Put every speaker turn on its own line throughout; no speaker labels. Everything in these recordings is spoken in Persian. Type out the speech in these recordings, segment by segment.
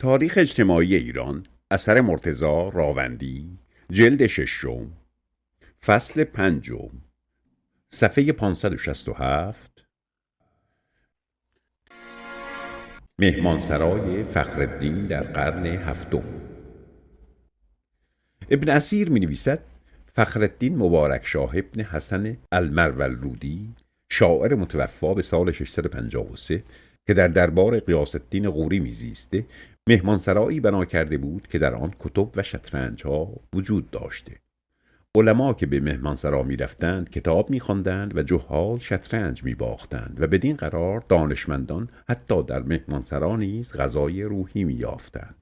تاریخ اجتماعی ایران، اثر مرتضی راوندی، جلد ششم، فصل پنجم، صفحه 567. مهمانسرای فخرالدین در قرن هفتم. ابن اسیر می نویسد فخرالدین مبارک شاه ابن حسن المرولودی، شاعر متوفا به سال 653 که در دربار غیاث الدین غوری میزیسته، مهمانسرایی بنا کرده بود که در آن کتب و شطرنج ها وجود داشته. علما که به مهمانسرا می رفتند کتاب می خواندند و جهال شطرنج می باختند و بدین قرار دانشمندان حتی در مهمانسرا نیز غذای روحی می یافتند.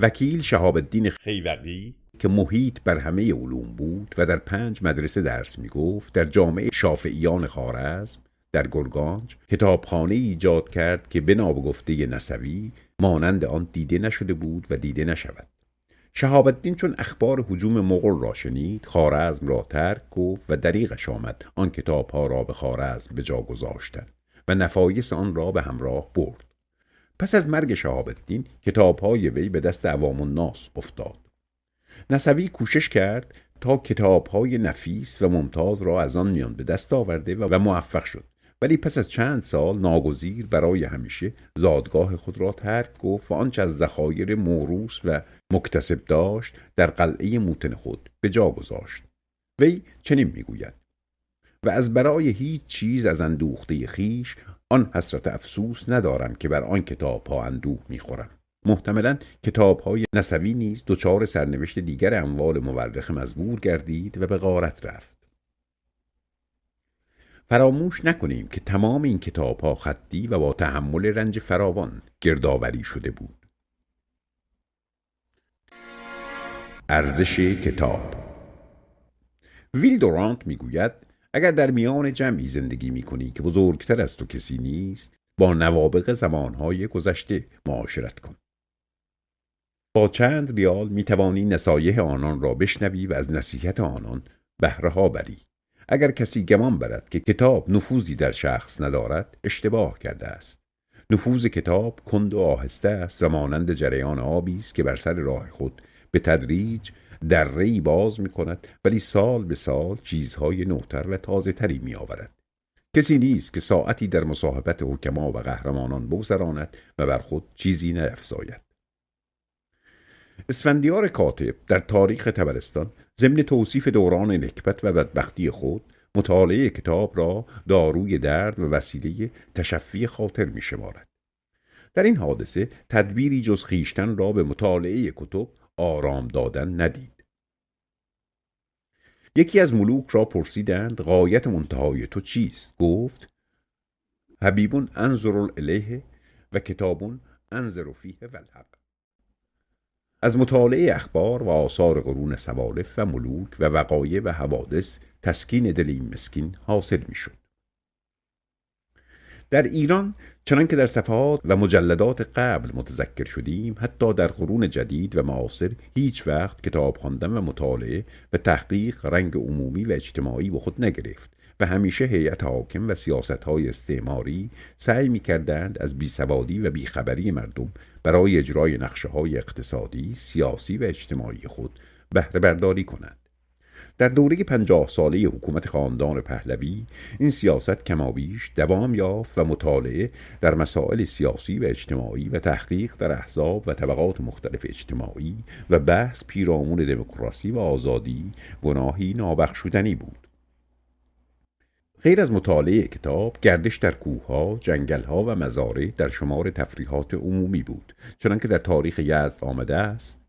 وکیل شهاب الدین خیوقی که محیط بر همه علوم بود و در 5 مدرسه درس می گفت، در جامعه شافعیان خوارزم در گرگانج کتابخانه ایجاد کرد که بنا به گفته نسوی مانند آن دیده نشده بود و دیده نشود. شهاب الدین چون اخبار هجوم مغول را شنید، خوارزم را ترک گفت و دریغش آمد آن کتابها را به خوارزم به جا گذاشتن و نفایس آن را به همراه برد. پس از مرگ شهاب الدین کتابهای وی به دست عوام الناس افتاد. نسوی کوشش کرد تا کتابهای نفیس و ممتاز را از آن میان به دست آورده و موفق شد، ولی پس از چند سال ناگزیر برای همیشه زادگاه خود را ترک گفت و آنچه از ذخایر موروث و مکتسب داشت در قلعه موتن خود به جا گذاشت. وی چنین میگوید: و از برای هیچ چیز از اندوخته خیش آن حسرت افسوس ندارم که بر آن کتابها اندوه میخورم. محتملاً کتابهای نسوی نیز دچار سرنوشت دیگر اموال مورخ مزبور گردید و به غارت رفت. فراموش نکنیم که تمام این کتابها خطی و با تحمل رنج فراوان گردآوری شده بود. ارزش کتاب. ویل دورانت میگوید اگر در میان جمعی زندگی میکنی که بزرگتر از تو کسی نیست، با نوابغ زمانهای گذشته معاشرت کن. با چند ریال میتوانی نصایح آنان را بشنوی و از نصیحت آنان بهره ها بری. اگر کسی گمان برد که کتاب نفوذی در شخص ندارد، اشتباه کرده است. نفوذ کتاب کند و آهسته است و مانند جریان آبی است که بر سر راه خود به تدریج دره‌ای باز می کند، ولی سال به سال چیزهای نوتر و تازه تری می آورد. کسی نیست که ساعتی در مصاحبت حکما و قهرمانان بگذراند و بر خود چیزی نیفزاید. اسفندیار کاتب در تاریخ طبرستان ضمن توصیف دوران نکبت و بدبختی خود، مطالعه کتاب را داروی درد و وسیله تشفی خاطر می شمارد. در این حادثه تدبیری جز خویشتن را به مطالعه کتب آرام دادن ندید. یکی از ملوک را پرسیدند غایت منتهای تو چیست؟ گفت: حبیب انظر الیه و کتاب انظر فیه والحق. از مطالعه اخبار و آثار قرون سوالف و ملوک و وقایع و حوادث تسکین دل این مسکین حاصل می شد. در ایران چنان که در صفحات و مجلدات قبل متذکر شدیم، حتی در قرون جدید و معاصر هیچ وقت کتاب خواندن و مطالعه و تحقیق رنگ عمومی و اجتماعی به خود نگرفت و همیشه هیئت حاکم و سیاست‌های استعماری سعی می‌کردند از بیسوادی و بیخبری مردم برای اجرای نقشه‌های اقتصادی، سیاسی و اجتماعی خود بهره برداری کنند. در دوره 50 ساله حکومت خاندان پهلوی این سیاست کمابیش دوام یافت و مطالعه در مسائل سیاسی و اجتماعی و تحقیق در احزاب و طبقات مختلف اجتماعی و بحث پیرامون دموکراسی و آزادی گناهی نابخشودنی بود. غیر از مطالعه کتاب، گردش در کوه‌ها، جنگل‌ها و مزارع در شمار تفریحات عمومی بود، چنانکه در تاریخ یزد آمده است: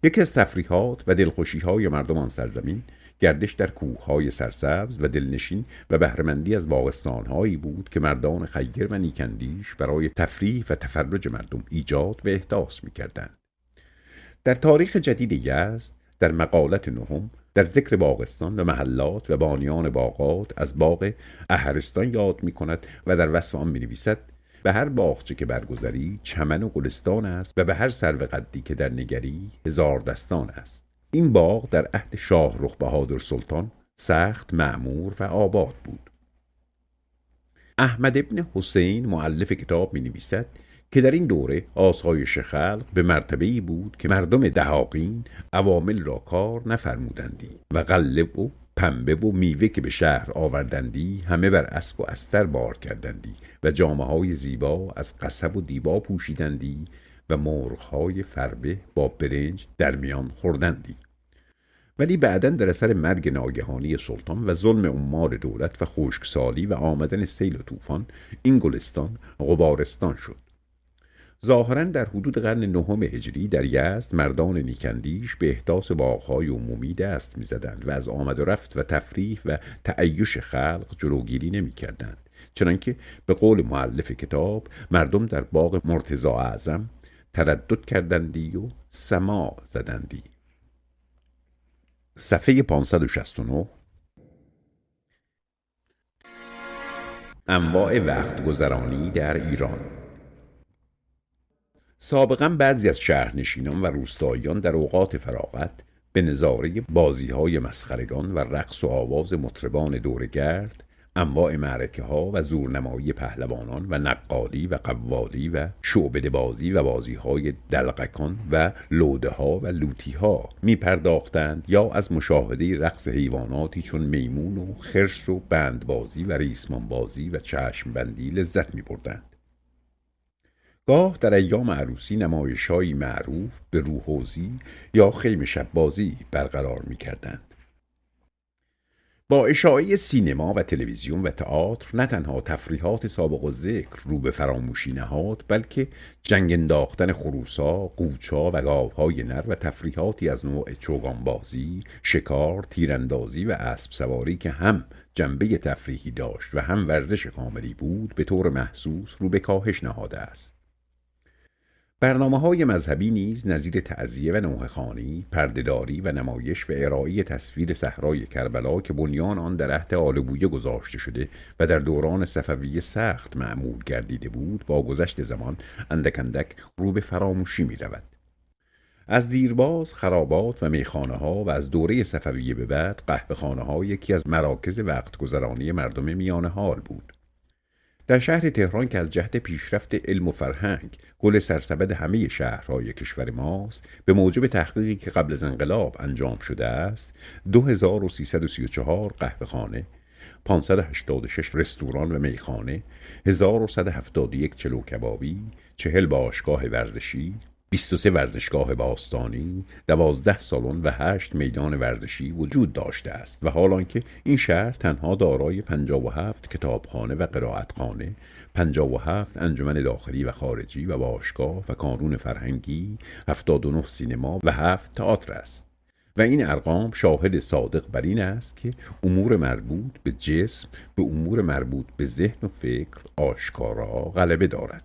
یکی از تفریحات و دلخوشی‌های مردم آن سرزمین گردش در کوه‌های سرسبز و دلنشین و بهره‌مندی از باغستان‌هایی بود که مردان خیر و نیکندیش برای تفریح و تفرج مردم ایجاد و احداث می‌کردند. در تاریخ جدید یزد در مقالت نهم در ذکر باغستان و محلات و بانیان باغات از باغ اهرستان یاد می‌کند و در وصف آن می‌نویسد: به هر باغچه که برگذری چمن و گلستان است و به هر سرو قدی که در نگری هزار دستان است. این باغ در عهد شاهرخ بهادر سلطان سخت معمور و آباد بود. احمد ابن حسین مؤلف کتاب می نویسد که در این دوره آسایش خلق به مرتبه‌ای بود که مردم دهاقین عوامل را کار نفرمودندی و قلب و پنبه و میوه که به شهر آوردندی همه بر اسب و استر بار کردندی و جامه‌های زیبا از قصب و دیبا پوشیدندی و مرغ‌های فربه با برنج در میان خوردندی. ولی بعداً در اثر مرگ ناگهانی سلطان و ظلم عمال دولت و خشکسالی و آمدن سیل و طوفان این گلستان غبارستان شد. ظاهراً در حدود قرن نهم هجری در یزد مردان نیکندیش به احداث باغ‌های عمومی دست می‌زدند و از آمد و رفت و تفریح و تعیش خلق جلوگیری نمی‌کردند، چنانکه به قول مؤلف کتاب مردم در باغ مرتضی اعظم تردد کردندی و سماع زدندی. صفحه 569. انواع وقت گذرانی در ایران. سابقا بعضی از شهرنشینان و روستاییان در اوقات فراغت به نظاره بازی‌های مسخرگان و رقص و آواز مطربان دورگرد، انواع معرکه ها و زورنمایی پهلوانان و نقالی و قوالی و شعبده بازی و بازی های دلقکان و لوده ها و لوتی ها می پرداختند، یا از مشاهده رقص حیواناتی چون میمون و خرس و بندبازی و ریسمان بازی و چشم بندی لذت می بردند. گاه در ایام عروسی نمایش‌هایی معروف به روحوزی یا خیمه شب بازی برقرار می کردند. با اشاعه سینما و تلویزیون و تئاتر نه تنها تفریحات سابق و ذکر رو به فراموشی نهاد، بلکه جنگ انداختن خروسا، قوچا و گاوهای نر و تفریحاتی از نوع چوگانبازی، شکار، تیراندازی و اسب سواری که هم جنبه تفریحی داشت و هم ورزش کاملی بود به طور محسوس رو به کاهش نهاده است. برنامه‌های مذهبی نیز نظیر تعزیه و نوحه‌خوانی، پرده‌داری و نمایش و ارائه تصویر صحرای کربلا که بنیان آن در عهد آل بویه گذاشته شده و در دوران صفویه سخت معمول گردیده بود، با گذشت زمان اندک اندک رو به فراموشی می رود. از دیرباز خرابات و میخانه‌ها و از دوره صفویه به بعد قهوه‌خانه‌ها یکی از مراکز وقت گذرانی مردم میانه حال بود. در شهر تهران که از جهت پیشرفت علم و فرهنگ گل سرسبد همه شهرهای کشور ماست، به موجب تحقیقی که قبل از انقلاب انجام شده است 2334 قهوه‌خانه، 586 رستوران و میخانه، 1171 چلو کبابی، 40 باشگاه ورزشی، 23 ورزشگاه باستانی، 12 سالن و 8 میدان ورزشی وجود داشته است و حال آنکه این شهر تنها دارای 57 کتابخانه و قرائتخانه، 57 انجمن داخلی و خارجی و باشگاه و کانون فرهنگی، 79 سینما و 7 تئاتر است. و این ارقام شاهد صادق بر این است که امور مربوط به جسم به امور مربوط به ذهن و فکر آشکارا غلبه دارد.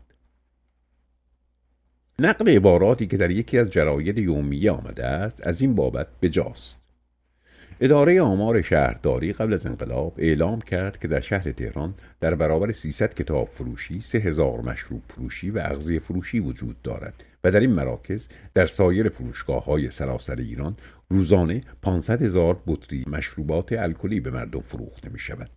نقل عباراتی که در یکی از جراید یومیه آمده است از این بابت بجاست. اداره آمار شهرداری قبل از انقلاب اعلام کرد که در شهر تهران در برابر 300 کتاب فروشی 3000 مشروب فروشی و اغذیه فروشی وجود دارد و در این مراکز در سایر فروشگاه‌های سراسر ایران روزانه 500,000 بطری مشروبات الکلی به مردم فروخته می‌شود.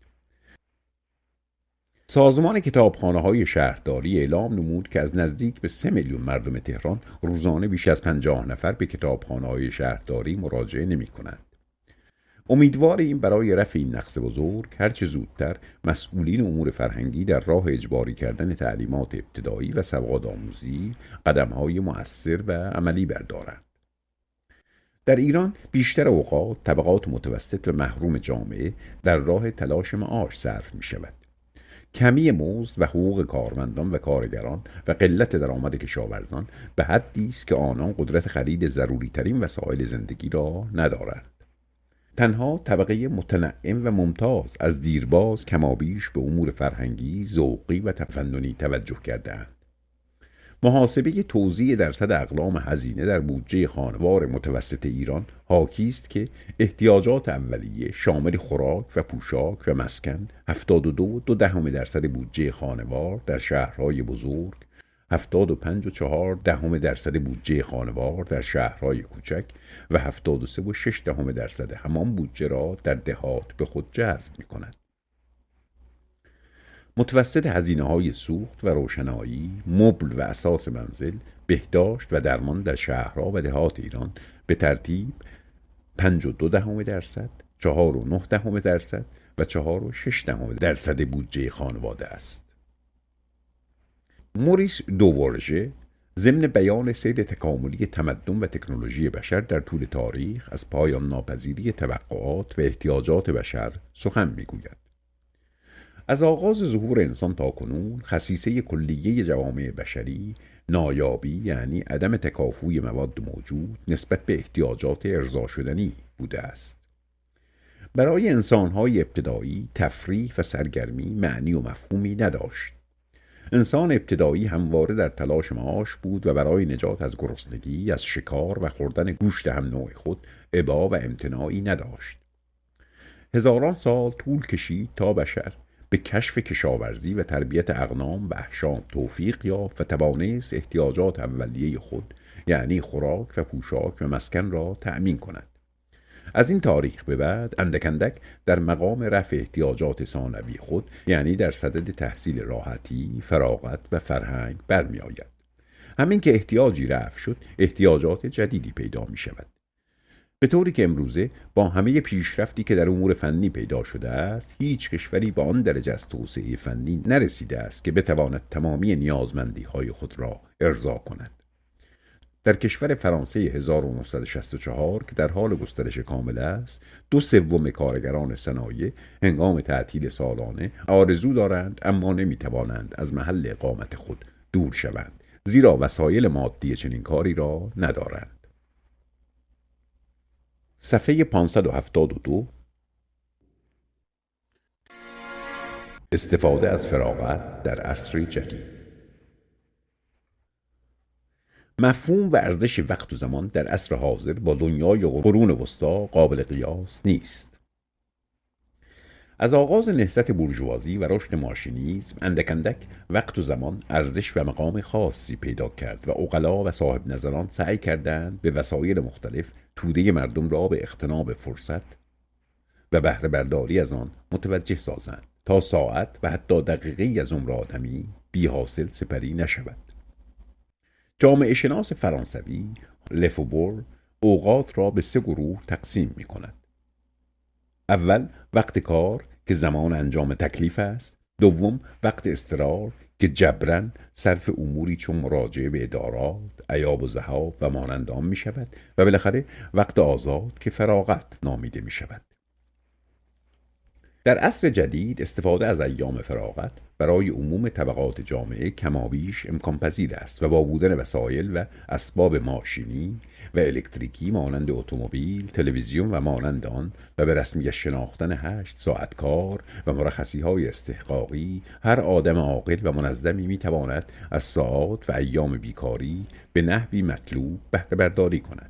سازمان کتابخانه‌های شهرداری اعلام نمود که از نزدیک به 3 میلیون مردم تهران روزانه بیش از 50 نفر به کتابخانه‌های شهرداری مراجعه نمی‌کنند. امیدواریم برای رفع این نقص بزرگ هرچه زودتر مسئولین امور فرهنگی در راه اجباری کردن تعلیمات ابتدایی و سوادآموزی قدم‌های مؤثر و عملی بردارند. در ایران بیشتر اوقات طبقات متوسط و محروم جامعه در راه تلاش معاش صرف می‌شود. کمی مزد و حقوق کارمندان و کارگران و قلت درآمد کشاورزان به حدی است که آنان قدرت خرید ضروری ترین وسایل زندگی را ندارند. تنها طبقه متنعم و ممتاز از دیرباز کمابیش به امور فرهنگی، ذوقی و تفننی توجه کرده‌اند. محاسبه توزیع درصد اقلام هزینه در بودجه خانوار متوسط ایران حاکی است که احتیاجات اولیه شامل خوراک و پوشاک و مسکن 72.2% بودجه خانوار در شهرهای بزرگ، 75.4% بودجه خانوار در شهرهای کوچک و 73.6% همان بودجه را در دهات به خود جذب می‌کند. متوسط هزینه‌های سوخت و روشنایی، مبل و اساس منزل، بهداشت و درمان در شهرها و دهات ایران به ترتیب 5.2%، 4.9% و 4.6% بودجه خانواده است. موریس دوورژه ضمن بیان سیر تکاملی تمدن و تکنولوژی بشر در طول تاریخ از پایان ناپذیری توقعات و احتیاجات بشر سخن میگوید. از آغاز ظهور انسان تا کنون خصیصه کلیه جوامع بشری نایابی یعنی عدم تکافوی مواد موجود نسبت به احتیاجات ارضا شدنی بوده است. برای انسان‌های ابتدایی تفریح و سرگرمی معنی و مفهومی نداشت. انسان ابتدایی همواره در تلاش معاش بود و برای نجات از گرسنگی، از شکار و خوردن گوشت هم نوع خود ابا و امتناعی نداشت. هزاران سال طول کشید تا بشر به کشف کشاورزی و تربیت اغنام و احشام توفیق یافت و توانست احتیاجات اولیه خود یعنی خوراک و پوشاک و مسکن را تأمین کند. از این تاریخ به بعد اندک اندک در مقام رفع احتیاجات ثانوی خود یعنی در صدد تحصیل راحتی، فراغت و فرهنگ برمی آید. همین که احتیاجی رفع شد احتیاجات جدیدی پیدا می شود. به طوری که امروزه با همه پیشرفتی که در امور فنی پیدا شده است هیچ کشوری به آن درجه از توسعه فنی نرسیده است که بتواند تمامی نیازمندی های خود را ارضا کند. در کشور فرانسه 1964 که در حال گسترش کامل است 2/3 کارگران صنایع هنگام تعطیل سالانه آرزو دارند اما نمیتوانند از محل اقامت خود دور شوند زیرا وسایل مادی چنین کاری را ندارند. صفحه 572 استفاده از فراغت در عصر جدید. مفهوم و ارزش وقت و زمان در عصر حاضر با دنیای قرون وسطی قابل قیاس نیست. از آغاز نهضت بورژوازی و رشد ماشینیسم اندک اندک وقت و زمان ارزش و مقام خاصی پیدا کرد و عقلا و صاحب نظران سعی کردند به وسایل مختلف توده مردم را به اغتنام فرصت و بهره برداری از آن متوجه سازند تا ساعت و حتی دقیقه‌ای از عمر آدمی بی حاصل سپری نشود. جامعه شناس فرانسوی لفوبور اوقات را به 3 گروه تقسیم می کند. اول وقت کار که زمان انجام تکلیف است. دوم وقت استراحت که جبران صرف اموری چون مراجعه به ادارات، عیاب و ذهاب و مانند آن می شود و بالاخره وقت آزاد که فراغت نامیده می شود. در عصر جدید استفاده از ایام فراغت برای عموم طبقات جامعه کمابیش امکان پذیر است و با بودن وسایل و اسباب ماشینی و الکتریکی مانند اتومبیل، تلویزیون و مانند آن و به رسمیت شناختن 8 ساعت کار و مرخصی‌های استحقاقی هر آدم عاقل و منظمی می‌تواند از ساعات و ایام بیکاری به نحوی مطلوب بهره برداری کند.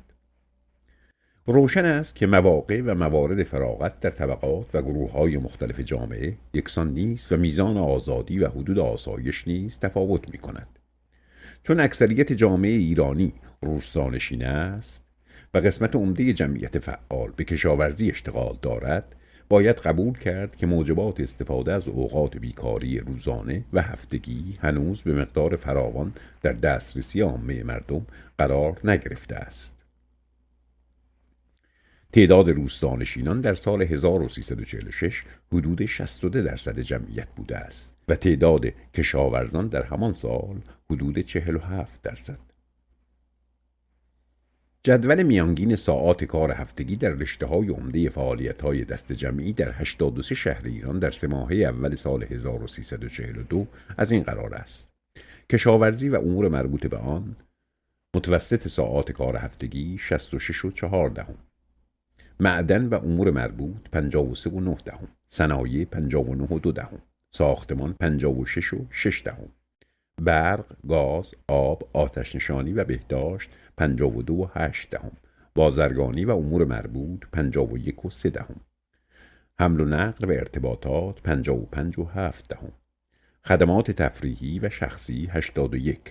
روشن است که مواقع و موارد فراغت در طبقات و گروه‌های مختلف جامعه یکسان نیست و میزان آزادی و حدود آسایش نیز تفاوت می‌کند. چون اکثریت جامعه ایرانی روستانشین است و قسمت عمده جمعیت فعال به کشاورزی اشتغال دارد، باید قبول کرد که موجبات استفاده از اوقات بیکاری روزانه و هفتگی هنوز به مقدار فراوان در دسترسی عامه مردم قرار نگرفته است. تعداد روستانشینان در سال 1346 حدود 62% جمعیت بوده است و تعداد کشاورزان در همان سال حدود 47%. جدول میانگین ساعات کار هفتگی در رشته‌های عمده فعالیت‌های دست جمعی در 83 شهر ایران در 3 ماهه اول سال 1342 از این قرار است: کشاورزی و امور مربوط به آن متوسط ساعات کار هفتگی 66.4، معدن و امور مربوط 53.9، صنایع 59.2، ساختمان 56.6، برق، گاز، آب، آتش نشانی و بهداشت 52.8، بازرگانی و امور مربوط 51.3، حمل و نقل و ارتباطات 55.7، خدمات تفریحی و شخصی 81،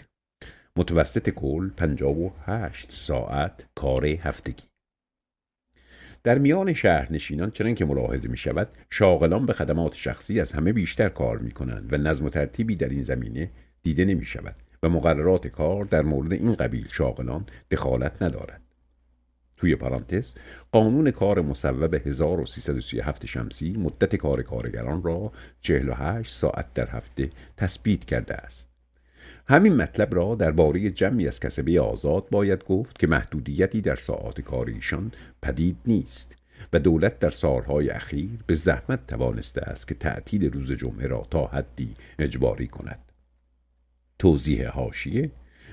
متوسط کل 58 ساعت کار هفتگی. در میان شهرنشینان چنان که ملاحظه می شود شاغلان به خدمات شخصی از همه بیشتر کار می کنند و نظم و ترتیبی در این زمینه دیده نمی شود و مقررات کار در مورد این قبیل شاغلان دخالت ندارد. توی پرانتز قانون کار مصوب 1337 شمسی مدت کار کارگران را 48 ساعت در هفته تثبیت کرده است. همین مطلب را درباره جمعی از کسبه آزاد باید گفت که محدودیتی در ساعات کار ایشان پدید نیست و دولت در سالهای اخیر به زحمت توانسته است که تعطیل روز جمعه را تا حدی اجباری کند. توضیح حاشیه: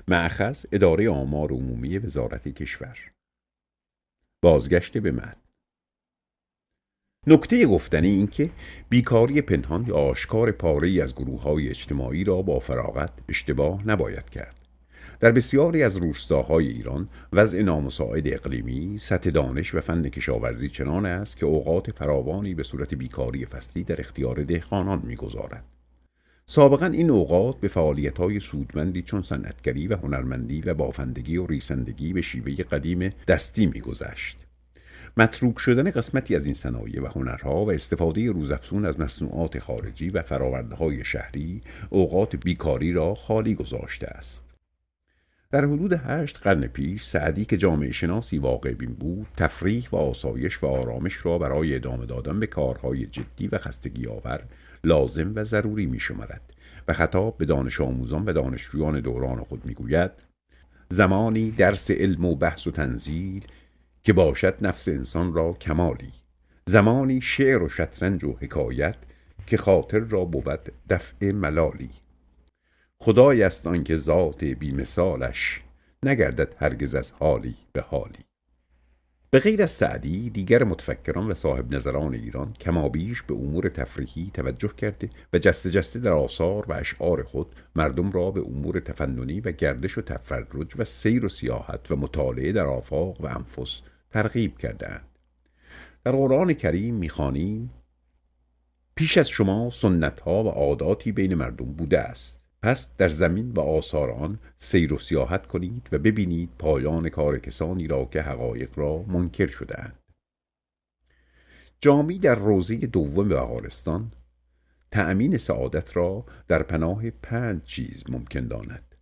مأخذ اداره آمار عمومی وزارت کشور. بازگشت به متن. نکته گفتنی این که بیکاری پنهان یا آشکار پاره‌ای از گروه‌های اجتماعی را با فراغت اشتباه نباید کرد. در بسیاری از روستاهای ایران وضع نامساعد اقلیمی، سطح دانش و فن کشاورزی چنان است که اوقات فراوانی به صورت بیکاری فصلی در اختیار دهقانان می‌گذارد. سابقاً این اوقات به فعالیت‌های سودمندی چون صنعتگری و هنرمندی و بافندگی و ریسندگی به شیوه قدیم دستی می‌گذشت. متروک شدن قسمتی از این صنایع و هنرها و استفاده روزافزون از مصنوعات خارجی و فرآورده‌های شهری اوقات بیکاری را خالی گذاشته است. در حدود 8 قرن پیش سعدی که جامعه شناسی واقع بین بود، تفریح و آسایش و آرامش را برای ادامه دادن به کارهای جدی و خستگی آور لازم و ضروری می شمارد و خطاب به دانش آموزان و دانشجویان دوران خود می گوید: زمانی درس علم و بحث و تنزیل که باشد نفس انسان را کمالی، زمانی شعر و شطرنج و حکایت که خاطر را بود دفع ملالی. خدای است آنکه ذات بی مثالش نگردد هرگز از حالی به حالی. به غیر از سعدی دیگر متفکران و صاحب نظران ایران کمابیش به امور تفریحی توجه کرده و جسته جسته در آثار و اشعار خود مردم را به امور تفننی و گردش و تفرج و سیر و سیاحت و مطالعه در آفاق و انفس ترغیب کردند. در قرآن کریم می‌خوانیم: پیش از شما سنت‌ها و عاداتی بین مردم بوده است، پس در زمین و آثار آن سیر و سیاحت کنید و ببینید پایان کار کسانی را که حقایق را منکر شده‌اند. جامی در روضه دوم بهارستان تأمین سعادت را در پناه 5 چیز ممکن داند.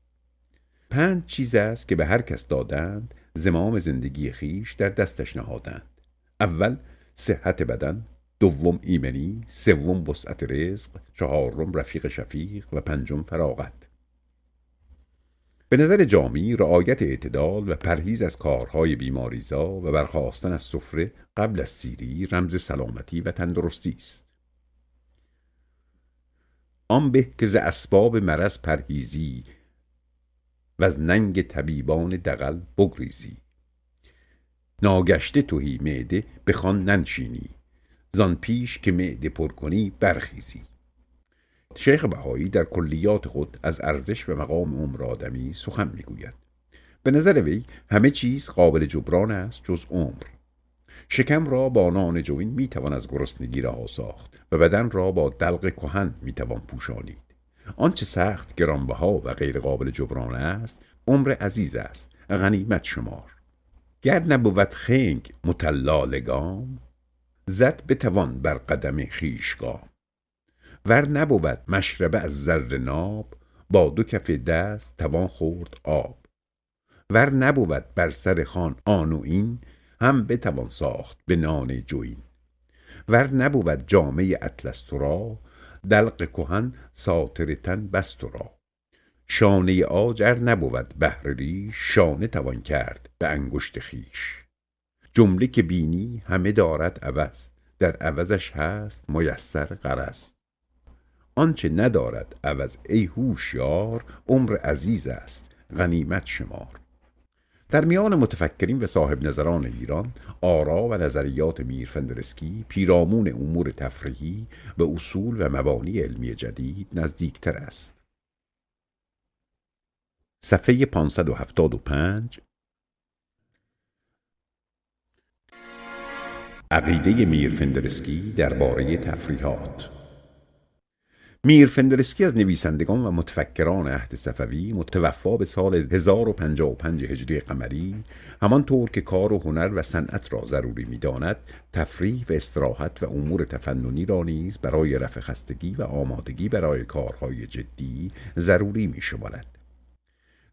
5 چیز است که به هر کس دادند زمام زندگی خیش در دستش نهادند. اول صحت بدن، دوم ایمنی، سوم وسعت رزق، چهارم رفیق شفیق و پنجم فراغت. به نظر جامی رعایت اعتدال و پرهیز از کارهای بیماریزا و برخاستن از سفره قبل از سیری رمز سلامتی و تندرستی است. آن به که ز اسباب مرض پرهیزی و از ننگ طبیبان دغل بگریزی. ناگشته تهی معده بخوان ننشینی، زان پیش که معده پر کنی برخیزی. شیخ بهایی در کلیات خود از ارزش و مقام عمر آدمی سخن میگوید. به نظر وی همه چیز قابل جبران است جز عمر. شکم را با نان جوین میتوان از گرسنگی رها ساخت و بدن را با دلق کهن میتوان پوشانید. آنچه سخت گرانبها و غیر قابل جبران است عمر عزیز است، غنیمت شمار. گر نبود خنگ مطلا لگام، زد بتوان بر قدم خویش گام. ور نبود مشربه از زر ناب، با 2 کف دست توان خورد آب. ور نبود بر سر خوان آن و این، هم بتوان ساخت به نان جوین. ور نبود جامه اطلس ترا، دلق کهن ساتر تن بس ترا. شانه عاج ار نبود بهر ریش، شانه توان کرد به انگشت خویش. جمله که بینی همه دارد عوض، در عوضش هست میسر غرض. آنچه ندارد عوض ای هوشیار، عمر عزیز است غنیمت شمار. در میان متفکرین و صاحب نظران ایران آرا و نظریات میر فندرسکی پیرامون امور تفریحی به اصول و مبانی علمی جدید نزدیکتر است. صفحه 575. عقیده میر فندرسکی درباره تفریحات. میر فندرسکی از نویسندگان و متفکران عهد صفوی، متوفا به سال 1055 هجری قمری، همانطور که کار و هنر و صنعت را ضروری می‌داند، تفریح و استراحت و امور تفننی را نیز برای رفع خستگی و آمادگی برای کارهای جدی ضروری می‌شمارد.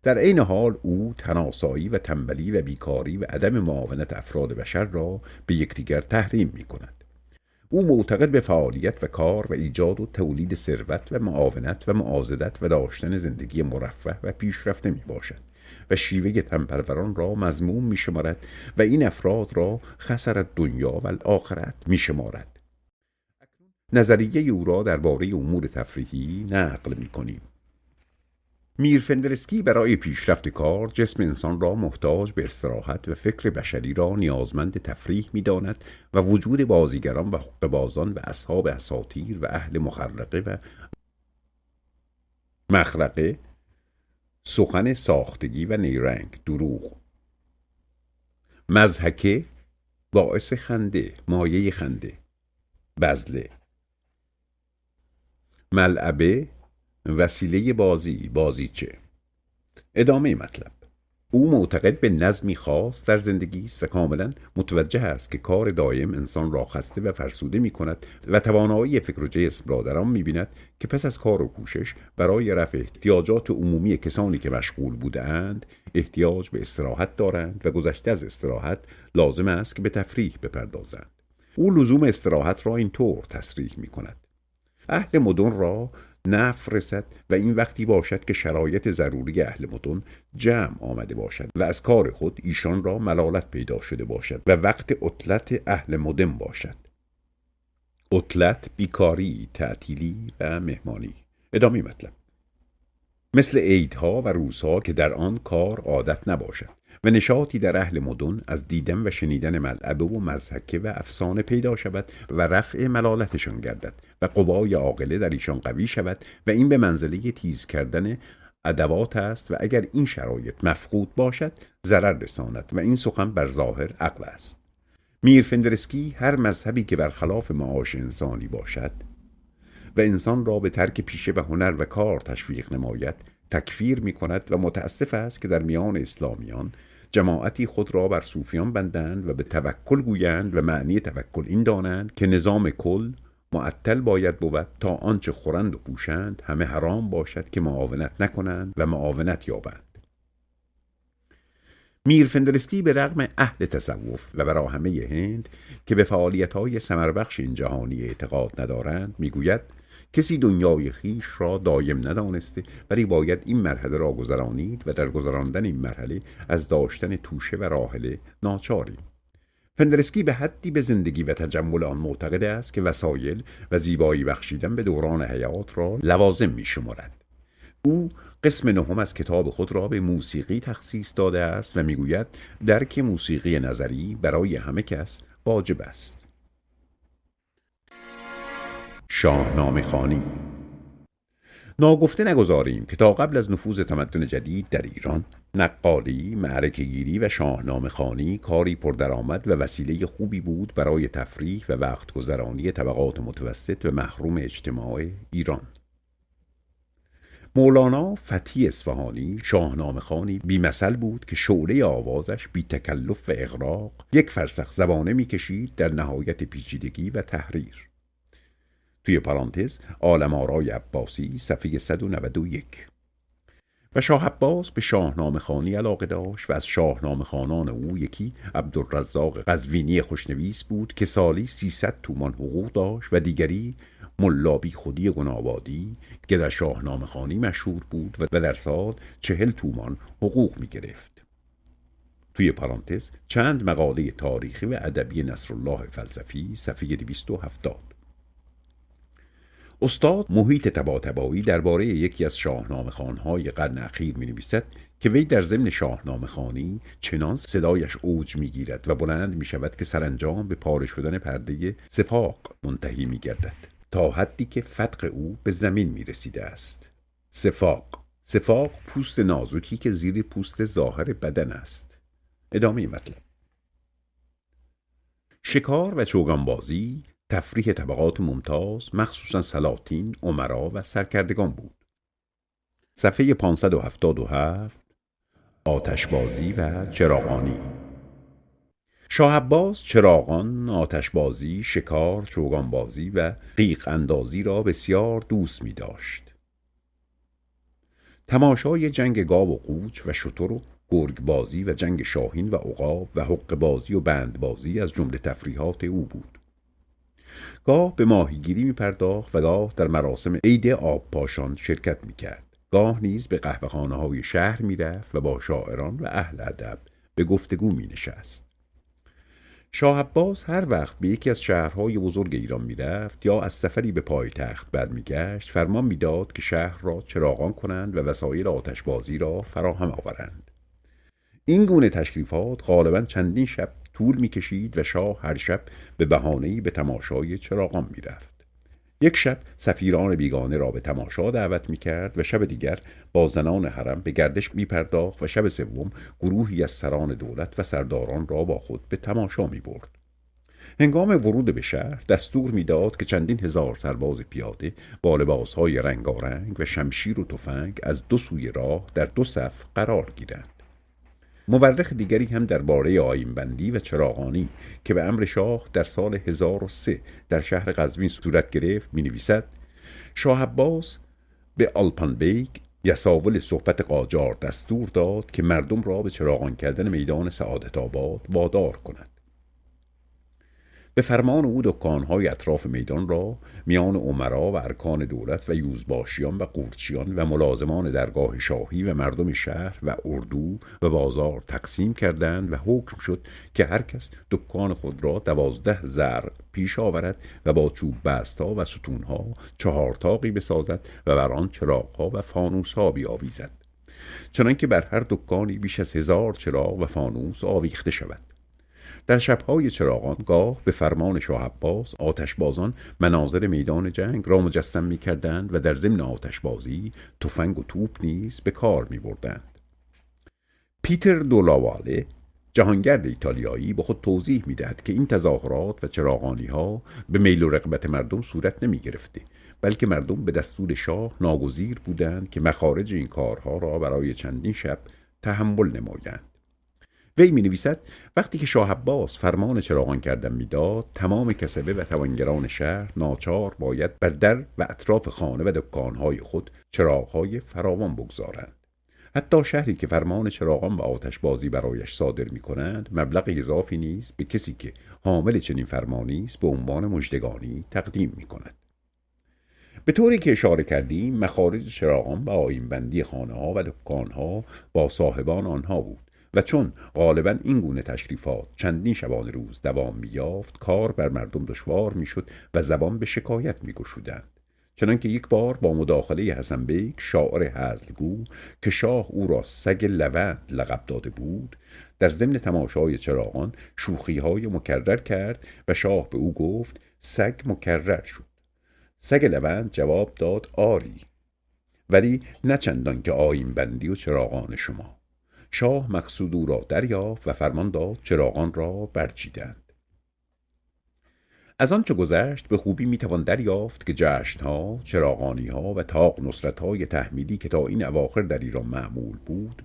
در عین حال او تناسایی و تنبلی و بیکاری و عدم معاونت افراد بشر را به یکدیگر تحریم می‌کند. او معتقد به فعالیت و کار و ایجاد و تولید ثروت و معاونت و معاضدت و داشتن زندگی مرفه و پیشرفته می باشد و شیوه تنپروران را مذموم می شمارد و این افراد را خسر دنیا و الاخرت می شمارد. نظریه او را درباره امور تفریحی نقل می کنیم. میر فندرسکی برای پیشرفت کار جسم انسان را محتاج به استراحت و فکر بشری را نیازمند تفریح می‌داند و وجود بازیگران و حقه‌بازان و اصحاب اساطیر و اهل مخرقه و مخرقه، سخن ساختگی و نیرنگ، دروغ، مضحکه، باعث خنده، مایه خنده، بذله، ملعبه، وسیله بازی، بازیچه. ادامه مطلب: او معتقد به نظمی خاص در زندگی است و کاملا متوجه است که کار دائم انسان را خسته و فرسوده می کند و توانایی فکر و جسم را در آن می بیند که پس از کار و کوشش برای رفع احتیاجات عمومی کسانی که مشغول بودند احتیاج به استراحت دارند و گذشته از استراحت لازم است که به تفریح بپردازند. او لزوم استراحت را اینطور تصریح می کند: اهل مدن را نفع رسد و این وقتی باشد که شرایط ضروری اهل مدن جمع آمده باشد و از کار خود ایشان را ملالت پیدا شده باشد و وقت عطلت اهل مدن باشد. عطلت، بیکاری، تعطیلی و مهمانی. ادامه مطلب: مثل عیدها و روزها که در آن کار عادت نباشد و نشاطی در اهل مدن از دیدن و شنیدن ملعبه و مضحکه و افسانه پیدا شود و رفع ملالتشان گردد و قوای عاقله در ایشان قوی شود و این به منزله تیز کردن ادوات است و اگر این شرایط مفقود باشد ضرر رساند و این سخن بر ظاهر عقل است. میر فندرسکی هر مذهبی که برخلاف معاش انسانی باشد و انسان را به ترک پیشه و هنر و کار تشویق نماید تکفیر می کند و متاسف است که در میان اسلامیان جماعتی خود را بر صوفیان بندند و به توکل گویند و معنی توکل این دانند که نظام کل معطل باید بود تا آنچه خورند و پوشند همه حرام باشد که معاونت نکنند و معاونت یابند. میر فندرسکی به رغم اهل تصوف و براهمه هند که به فعالیت‌های ثمربخش این جهانی اعتقاد ندارند میگوید کسی دنیای خیش را دایم ندانسته ولی باید این مرحله را گذرانید و در گذراندن این مرحله از داشتن توشه و راحله ناچاریم. فندرسکی به حدی به زندگی و تجمل آن معتقد است که وسایل و زیبایی بخشیدن به دوران حیات را لوازم می شمارد. او قسم نهم از کتاب خود را به موسیقی تخصیص داده است و میگوید درک موسیقی نظری برای همه کس واجب است. شاهنامه خوانی. ناگفته نگذاریم که تا قبل از نفوذ تمدن جدید در ایران نقالی، معرکه‌گیری و شاهنامه خوانی کاری پردرآمد و وسیله خوبی بود برای تفریح و وقت گذرانی طبقات متوسط و محروم اجتماع ایران. مولانا فتحی اصفهانی شاهنامه خوانی بی‌مثل بود که شعله آوازش بی تکلف و اغراق یک فرسخ زبانه می‌کشید در نهایت پیچیدگی و تحریر. توی پرانتز عالم آرای عباسی صفحه 191. و شاه عباس به شاهنامه خوانی علاقه داشت و از شاهنامه خوانان او یکی عبدالرزاق قزوینی خوشنویس بود که سالی 300 تومان حقوق داشت و دیگری ملا بی خودی گنابادی که در شاهنامه خوانی مشهور بود و در سال 40 تومان حقوق می گرفت. توی پرانتز چند مقاله تاریخی و ادبی نصرالله فلسفی صفحه 270. استاد محیط طباطبایی درباره یکی از شاهنامه خوان‌های قرن اخیر می‌نویسد که وی در ضمن شاهنامه خوانی چنان صدایش اوج می‌گیرد و بلند می‌شود که سرانجام به پاره شدن پرده سفاق منتهی می‌گردد تا حدی که فتق او به زمین می‌رسیده است. سفاق پوست نازکی که زیر پوست ظاهر بدن است. ادامه مطلب: شکار و چوگانبازی تفریح طبقات ممتاز مخصوصا سلاطین، امرا و سرکردگان بود. صفحه 577. آتشبازی و چراغانی. شاه عباس چراغان، آتشبازی، شکار، چوگانبازی و قیق اندازی را بسیار دوست می داشت. تماشای جنگ گاو و قوچ و شتر و گرگ بازی و جنگ شاهین و عقاب و حقه بازی و بندبازی از جمله تفریحات او بود. گاه به ماهیگیری می پرداخت و گاه در مراسم عید آب پاشان شرکت می کرد. گاه نیز به قهوه‌خانه های شهر می رفت و با شاعران و اهل ادب به گفتگو می نشست. شاه عباس هر وقت به یکی از شهرهای بزرگ ایران می رفت یا از سفری به پایتخت برمیگشت، فرمان میداد که شهر را چراغان کنند و وسایل آتشبازی را فراهم آورند. این گونه تشریفات غالبا چندین شب طول می کشید و شاه هر شب به بهانه‌ای به تماشای چراغان می رفت. یک شب سفیران بیگانه را به تماشا دعوت می کرد و شب دیگر با زنان حرم به گردش می پرداخت و شب سوم گروهی از سران دولت و سرداران را با خود به تماشا می برد. هنگام ورود به شهر دستور میداد که چندین هزار سرباز پیاده با لباسهای رنگارنگ و شمشیر و تفنگ از دو سوی راه در دو صف قرار گیرند. مورخ دیگری هم درباره آیین‌بندی و چراغانی که به امر شاه در سال 1003 در شهر قزوین صورت گرفت می نویسد: شاه عباس به آلپان بیگ یساول صحبت قاجار دستور داد که مردم را به چراغان کردن میدان سعادت آباد وادار کند. به فرمان او دکانهای اطراف میدان را میان امرا و ارکان دولت و یوزباشیان و قورچیان و ملازمان درگاه شاهی و مردم شهر و اردو و بازار تقسیم کردند و حکم شد که هر کس دکان خود را 12 ضرب پیش آورد و با چوب بستا و ستونها 4 تاقی بسازد و بر آن چراغها و فانوسها بیاویزد، چنانکه بر هر دکانی بیش از 1000 چراغ و فانوس آویخته شود. در شبهای چراغان گاه به فرمان شاه عباس آتشبازان مناظر میدان جنگ را مجسم می کردند و در ضمن آتشبازی تفنگ و توپ نیز به کار می بردند. پیتر دولاواله جهانگرد ایتالیایی به خود توضیح می دهد که این تظاهرات و چراغانی ها به میل و رغبت مردم صورت نمی گرفته، بلکه مردم به دستور شاه ناگزیر بودند که مخارج این کارها را برای چندین شب تحمل نمایند. وی می نویسد وقتی که شاه عباس فرمان چراغان کردن میداد، تمام کسبه و توانگران شهر ناچار باید بر در و اطراف خانه و دکانهای خود چراغهای فراوان بگذارند. حتی شهری که فرمان چراغان و آتشبازی برایش صادر می کنند مبلغ اضافی نیز به کسی که حامل چنین فرمانی است به عنوان مژدگانی تقدیم می کند. به طوری که اشاره کردیم مخارج چراغان و آیین‌بندی خانه‌ها و دکانها با صاحبان آنها بود و چون غالباً این گونه تشریفات چندین شبانه روز دوام می‌یافت، کار بر مردم دشوار می‌شد و زبان به شکایت می‌گشودند. چنانکه یک بار با مداخله حسن بیگ شاعر هزلگو که شاه او را سگ لوند لقب داده بود، در ضمن تماشای چراغان شوخی‌های مکرر کرد و شاه به او گفت سگ مکرر شد. سگ لوند جواب داد آری، ولی نه چندان که آیین‌بندی و چراغان شما. شاه مقصود او را دریافت و فرمان داد چراغان را برچیدند. از آنچه گذشت به خوبی میتوان دریافت که جشنها، چراغانیها و طاق نصرت‌های تحمیدی که تا این اواخر در ایران معمول بود،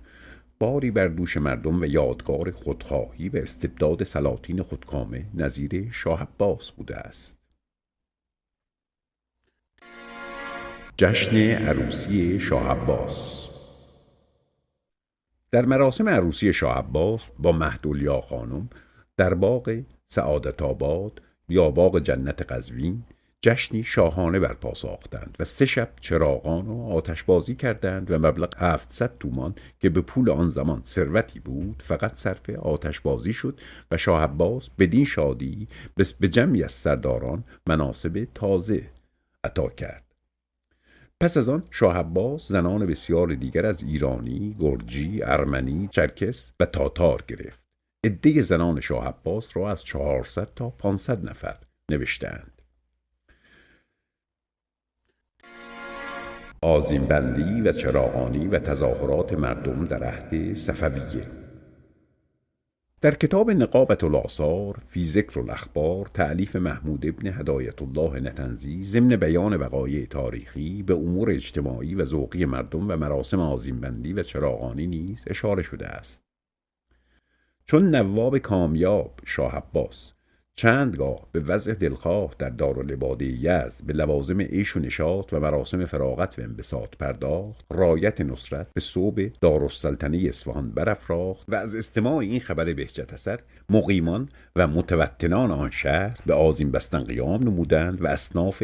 باری بر دوش مردم و یادگار خودخواهی و استبداد سلاطین خودکامه نظیر شاه عباس بوده است. جشن عروسی شاه عباس. در مراسم عروسی شاه عباس با مهدولیا خانم در باغ سعادت آباد یا باغ جنت قزوین جشنی شاهانه برپا ساختند و 3 شب چراغان و آتشبازی کردند و مبلغ 700 تومان که به پول آن زمان ثروتی بود فقط صرف آتشبازی شد و شاه عباس بدین شادی به جمعی از سرداران مناصب تازه عطا کرد. پس از آن شاه عباس زنان بسیار دیگر از ایرانی، گرجی، ارمنی، چرکس و تاتار گرفت. عده زنان شاه عباس را از 400 تا 500 نفر نوشتند. آذین‌بندی و چراغانی و تظاهرات مردم در عهد صفویه. در کتاب نقابة الآثار فی ذکر الاخبار تألیف محمود ابن هدایت الله نتنزی ضمن بیان وقایع تاریخی به امور اجتماعی و ذوقی مردم و مراسم آذین‌بندی و چراغانی نیز اشاره شده است. چون نواب کامیاب شاه عباس چندگاه به وضع دلخواه در دارالعباده یزد به لوازم عیش و نشاط و مراسم فراغت و انبساط پرداخت، رایت نصرت به صوب دارالسلطنه اصفهان برافراخت و از استماع این خبر بهجت اثر مقیمان و متوطنان آن شهر به آذین بستن قیام نمودند و اصناف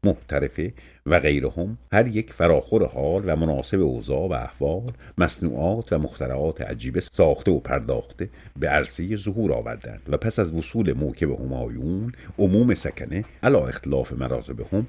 محترفه و غیرهم هر یک فراخور حال و مناسب اوضاع و احوال مصنوعات و مخترعات عجیبه ساخته و پرداخته به عرصه ظهور آوردند و پس از وصول موکب همایون عموم سکنه علی اختلاف مراتبهم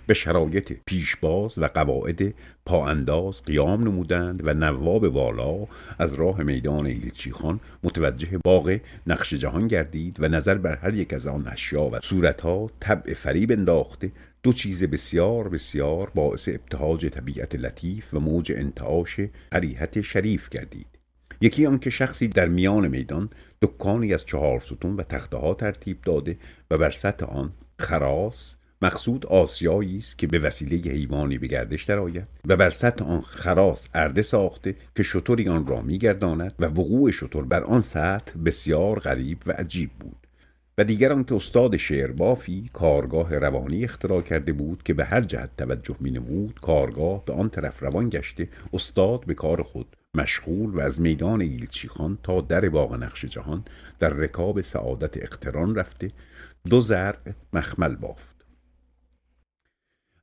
به شرایط پیشباز و قواعد پاانداز قیام نمودند و نواب والا از راه میدان ایلچی خان متوجه باغ نقش جهان گردید و نظر بر هر یک از آن اشیا و صورتها طبع فریب انداخته دو چیز بسیار بسیار باعث ابتهاج طبیعت لطیف و موج انتعاش قریحت شریف گردید. یکی آنکه شخصی در میان میدان دکانی از 4 ستون و تخته ها ترتیب داده و بر سطح آن خراس، مقصود آسیایی است که به وسیله حیوانی به گردش درآید، و بر سطح آن خراس ارده ساخته که شتری آن را میگرداند و وقوع شتر بر آن سطح بسیار غریب و عجیب بود. و دیگر آنکه استاد شعر بافی کارگاه روانی اختراع کرده بود که به هر جهت توجه می نمود کارگاه به آن طرف روان گشته، استاد به کار خود مشغول و از میدان ایلچی خان تا در باغ نقش جهان در رکاب سعادت اقتران رفته 2 زرع مخمل بافت.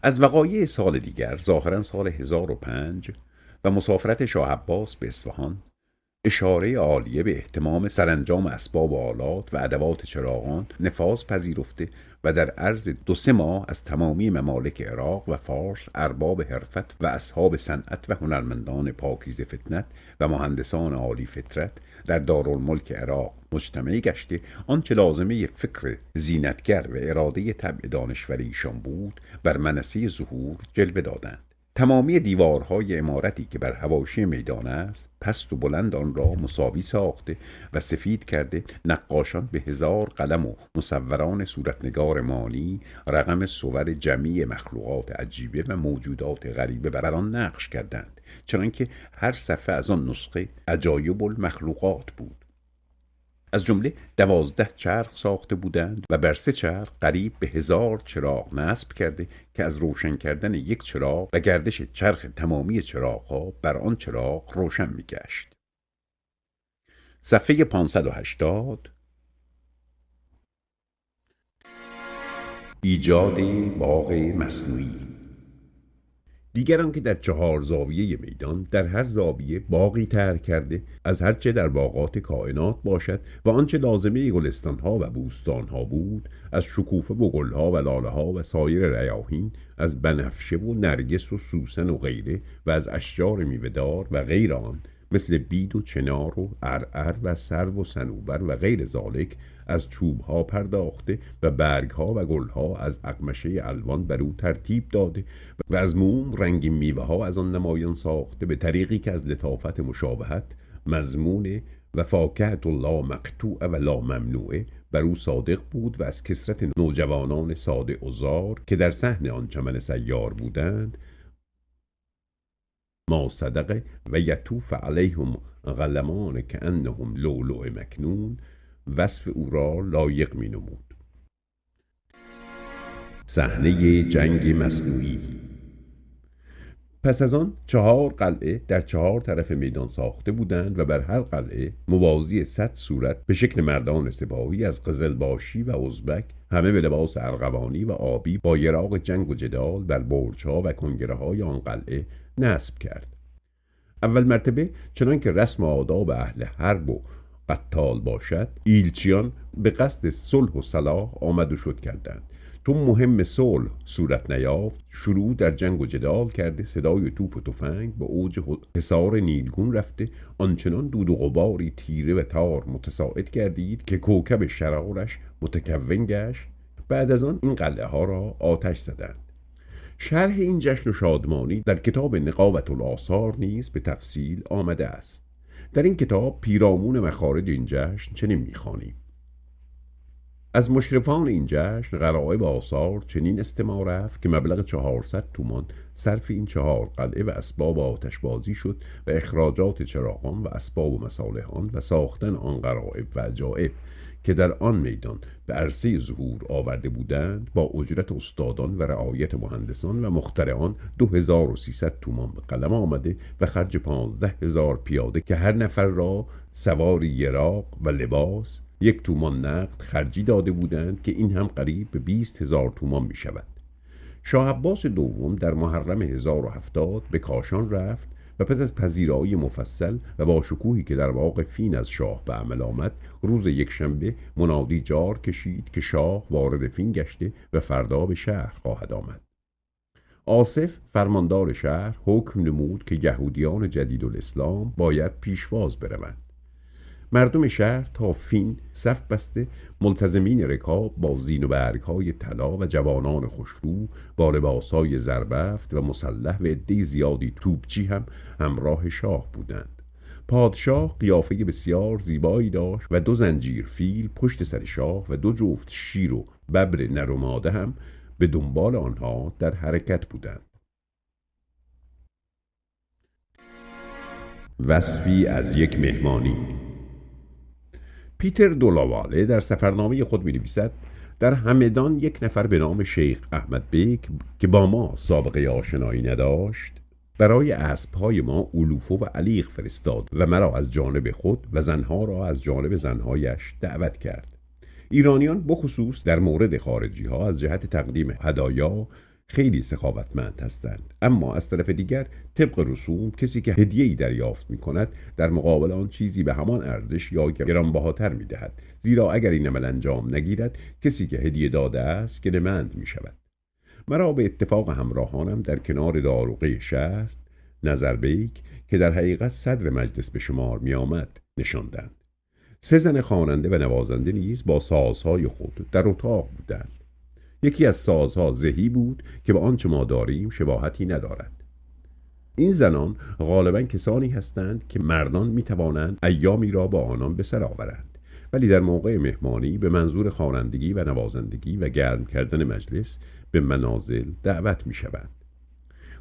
از وقایع سال دیگر، ظاهرا سال 1005 و مسافرت شاه عباس به اصفهان، اشاره عالیه به اهتمام سرانجام اسباب و آلات و ادوات چراغان نفاذ پذیرفته و در عرض 2-3 ماه از تمامی ممالک عراق و فارس ارباب حرفت و اصحاب صنعت و هنرمندان پاکیزه فطنت و مهندسان عالی فطرت در دارالملک عراق مجتمع گشته آنچه لازمه فکر زینتگر و اراده طبع دانشور ایشان بود بر منصه ظهور جلوه دادند. تمامی دیوارهای عمارتی که بر حواشی میدان است پست و بلند آن را مساوی ساخته و سفید کرده نقاشان به 1000 قلم و مصوران صورتنگار مانی رقم صور جمیع مخلوقات عجیبه و موجودات غریبه بر آن نقش کردند، چنانکه هر صفحه از آن نسخه عجایب المخلوقات بود. از جمله 12 چرخ ساخته بودند و بر 3 چرخ قریب به 1000 چراغ نصب کرده که از روشن کردن یک چراغ و گردش چرخ تمامی چراغ‌ها بر آن چراغ روشن می‌گشت. صفحه 580 ایجاد باغ مصنوعی. دیگر آنکه در 4 زاویه میدان در هر زاویه باغی طرح کرده از هرچه در باغات کائنات باشد و آنچه لازمه گلستانها و بوستانها بود، از شکوفه و گلها و لاله‌ها و سایر ریاحین، از بنفشه و نرگس و سوسن و غیره، و از اشجار میوه‌دار و غیر آن مثل بید و چنار و عرعر و سرو و صنوبر و غیر ذالک، از چوبها پرداخته و برگها و گلها از اقمشه الوان بر او ترتیب داده و از موم رنگین میوه‌ها از آن نمایان ساخته به طریقی که از لطافت مشابهت مضمون و فاکهة لا مقطوع و لا ممنوعه بر او صادق بود و از کثرت نوجوانان ساده و زار که در صحن آن چمن سیار بودند ما صدق و یطوف علیهم غلمان کأنهم لؤلؤ مکنون وصف او را لایق می نمود. صحنه جنگ مصنوعی. پس از آن 4 قلعه در 4 طرف میدان ساخته بودند و بر هر قلعه موازی 100 صورت به شکل مردان سپاهی از قزلباشی و ازبک، همه به لباس ارغوانی و آبی با یراق جنگ و جدال بر برج‌ها و کنگره‌های آن قلعه نصب کرد. اول مرتبه چنان که رسم و آداب اهل حرب و قتال باشد، ایلچیان به قصد صلح و صلاح آمد و شد کردند. چون مهم صلح صورت نیافت، شروع در جنگ و جدال کرده صدای توپ و تفنگ به اوج حصار نیلگون رفته، آنچنان دود و غباری تیره و تار متساعد گردید که کوکب شرارش متکون گشت. بعد از آن این قلعه ها را آتش زدند. شرح این جشن و شادمانی در کتاب نقابة الآثار نیز به تفصیل آمده است. در این کتاب پیرامون مخارج این جشن چنین می‌خوانیم: از مشرفان این جشن غرایب آثار چنین استماع رفت که مبلغ 400 تومان صرف این 4 قلعه و اسباب آتشبازی شد و اخراجات چراغان و اسباب و مصالح آن و ساختن آن غرایب و عجایب که در آن میدان به عرصه ظهور آورده بودند با اجرت استادان و رعایت مهندسان و مخترعان 2300 تومان به قلم آمده و خرج 15000 پیاده که هر نفر را سواری یراق و لباس 1 تومان نقد خرجی داده بودند که این هم قریب به 20000 تومان می شود. شاه عباس دوم در محرم 1070 به کاشان رفت و پس از پذیرایی مفصل و با شکوهی که در واقع فین از شاه به عمل آمد، روز یکشنبه منادی جار کشید که شاه وارد فین گشته و فردا به شهر خواهد آمد. آصف فرماندار شهر حکم نمود که یهودیان جدیدالاسلام باید پیشواز بروند. مردم شهر تا فین صف بسته ملتزمین رکاب با زین و برگ‌های طلا و جوانان خوشرو با لباس‌های زربفت و مسلح و عده زیادی توپچی هم همراه شاه بودند. پادشاه قیافه بسیار زیبایی داشت و 2 زنجیر فیل پشت سر شاه و 2 جفت شیر و ببر نر و ماده هم به دنبال آنها در حرکت بودند. وصفی از یک مهمانی. پیتر دولاواله در سفرنامه خود می‌نویسد: در همدان یک نفر به نام شیخ احمد بیک که با ما سابقه آشنایی نداشت برای اسب‌های ما علوفه و علیق فرستاد و مرا از جانب خود و زنها را از جانب زنهایش دعوت کرد. ایرانیان بخصوص در مورد خارجی ها از جهت تقدیم هدایا خیلی سخاوتمند هستند، اما از طرف دیگر طبق رسوم کسی که هدیه‌ای دریافت می‌کند در مقابل آن چیزی به همان ارزش یا گرانبهاتر می‌دهد، زیرا اگر این عمل انجام نگیرد کسی که هدیه داده است گنه‌مند می‌شود. مرا به اتفاق همراهانم در کنار داروغه شهر نظربیک که در حقیقت صدر مجلس به شمار می‌آمد نشاندند. 3 زن خواننده و نوازنده نیز با سازهای خود در اتاق بودند. یکی از سازها زهی بود که به آنچه ما داریم شباهتی ندارد. این زنان غالباً کسانی هستند که مردان می توانند ایامی را با آنان به سر آورند، ولی در موقع مهمانی به منظور خوانندگی و نوازندگی و گرم کردن مجلس به منازل دعوت می شوند.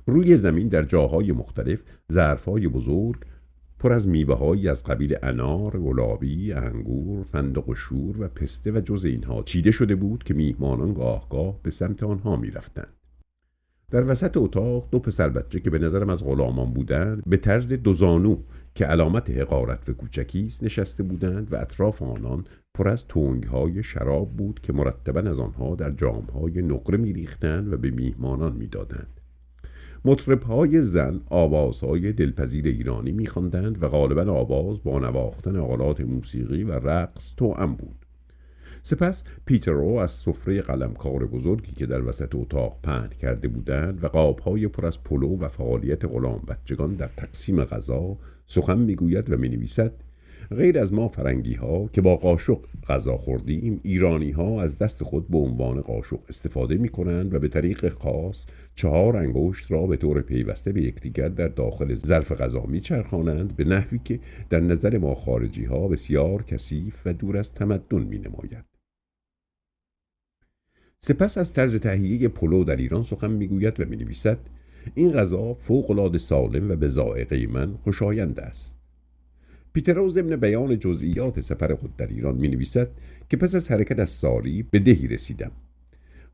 روی زمین در جاهای مختلف ظرفهای بزرگ پر از میوه‌هایی از قبیل انار، گلابی، انگور، فندق و شور و پسته و جز اینها چیده شده بود که میهمانان گاه گاه به سمت آنها می‌رفتند. در وسط اتاق 2 پسر بچه که به نظرم از غلامان بودند به طرز 2 زانو که علامت حقارت و کوچکی است نشسته بودند و اطراف آنان پر از تنگ‌های شراب بود که مرتباً از آنها در جام‌های نقره می‌ریختند و به میهمانان می‌دادند. مطرب‌های زن آوازهای دلپذیر ایرانی می‌خواندند و غالباً آواز با نواختن آلات موسیقی و رقص توأم بود. سپس پیترو از سفره قلمکار بزرگی که در وسط اتاق پهن کرده بودند و قاب‌های پر از پلو و فعالیت غلام بچگان در تقسیم غذا سخن می‌گوید و می‌نویسد: غیر از ما فرنگی ها که با قاشق غذا خوردیم، ایرانی ها از دست خود به عنوان قاشق استفاده می کنند و به طریق خاص 4 انگشت را به طور پیوسته به یکدیگر در داخل ظرف غذا می چرخانند، به نحوی که در نظر ما خارجی ها بسیار کثیف و دور از تمدن می نماید. سپس از طرز تهیه پلو در ایران سخن می گوید و می نویسد: این غذا فوق‌العاده سالم و به ذائقه من خوشایند است. پیترو ضمن بیان جزئیات سفر خود در ایران می نویسد که پس از حرکت از ساری به دهی رسیدم.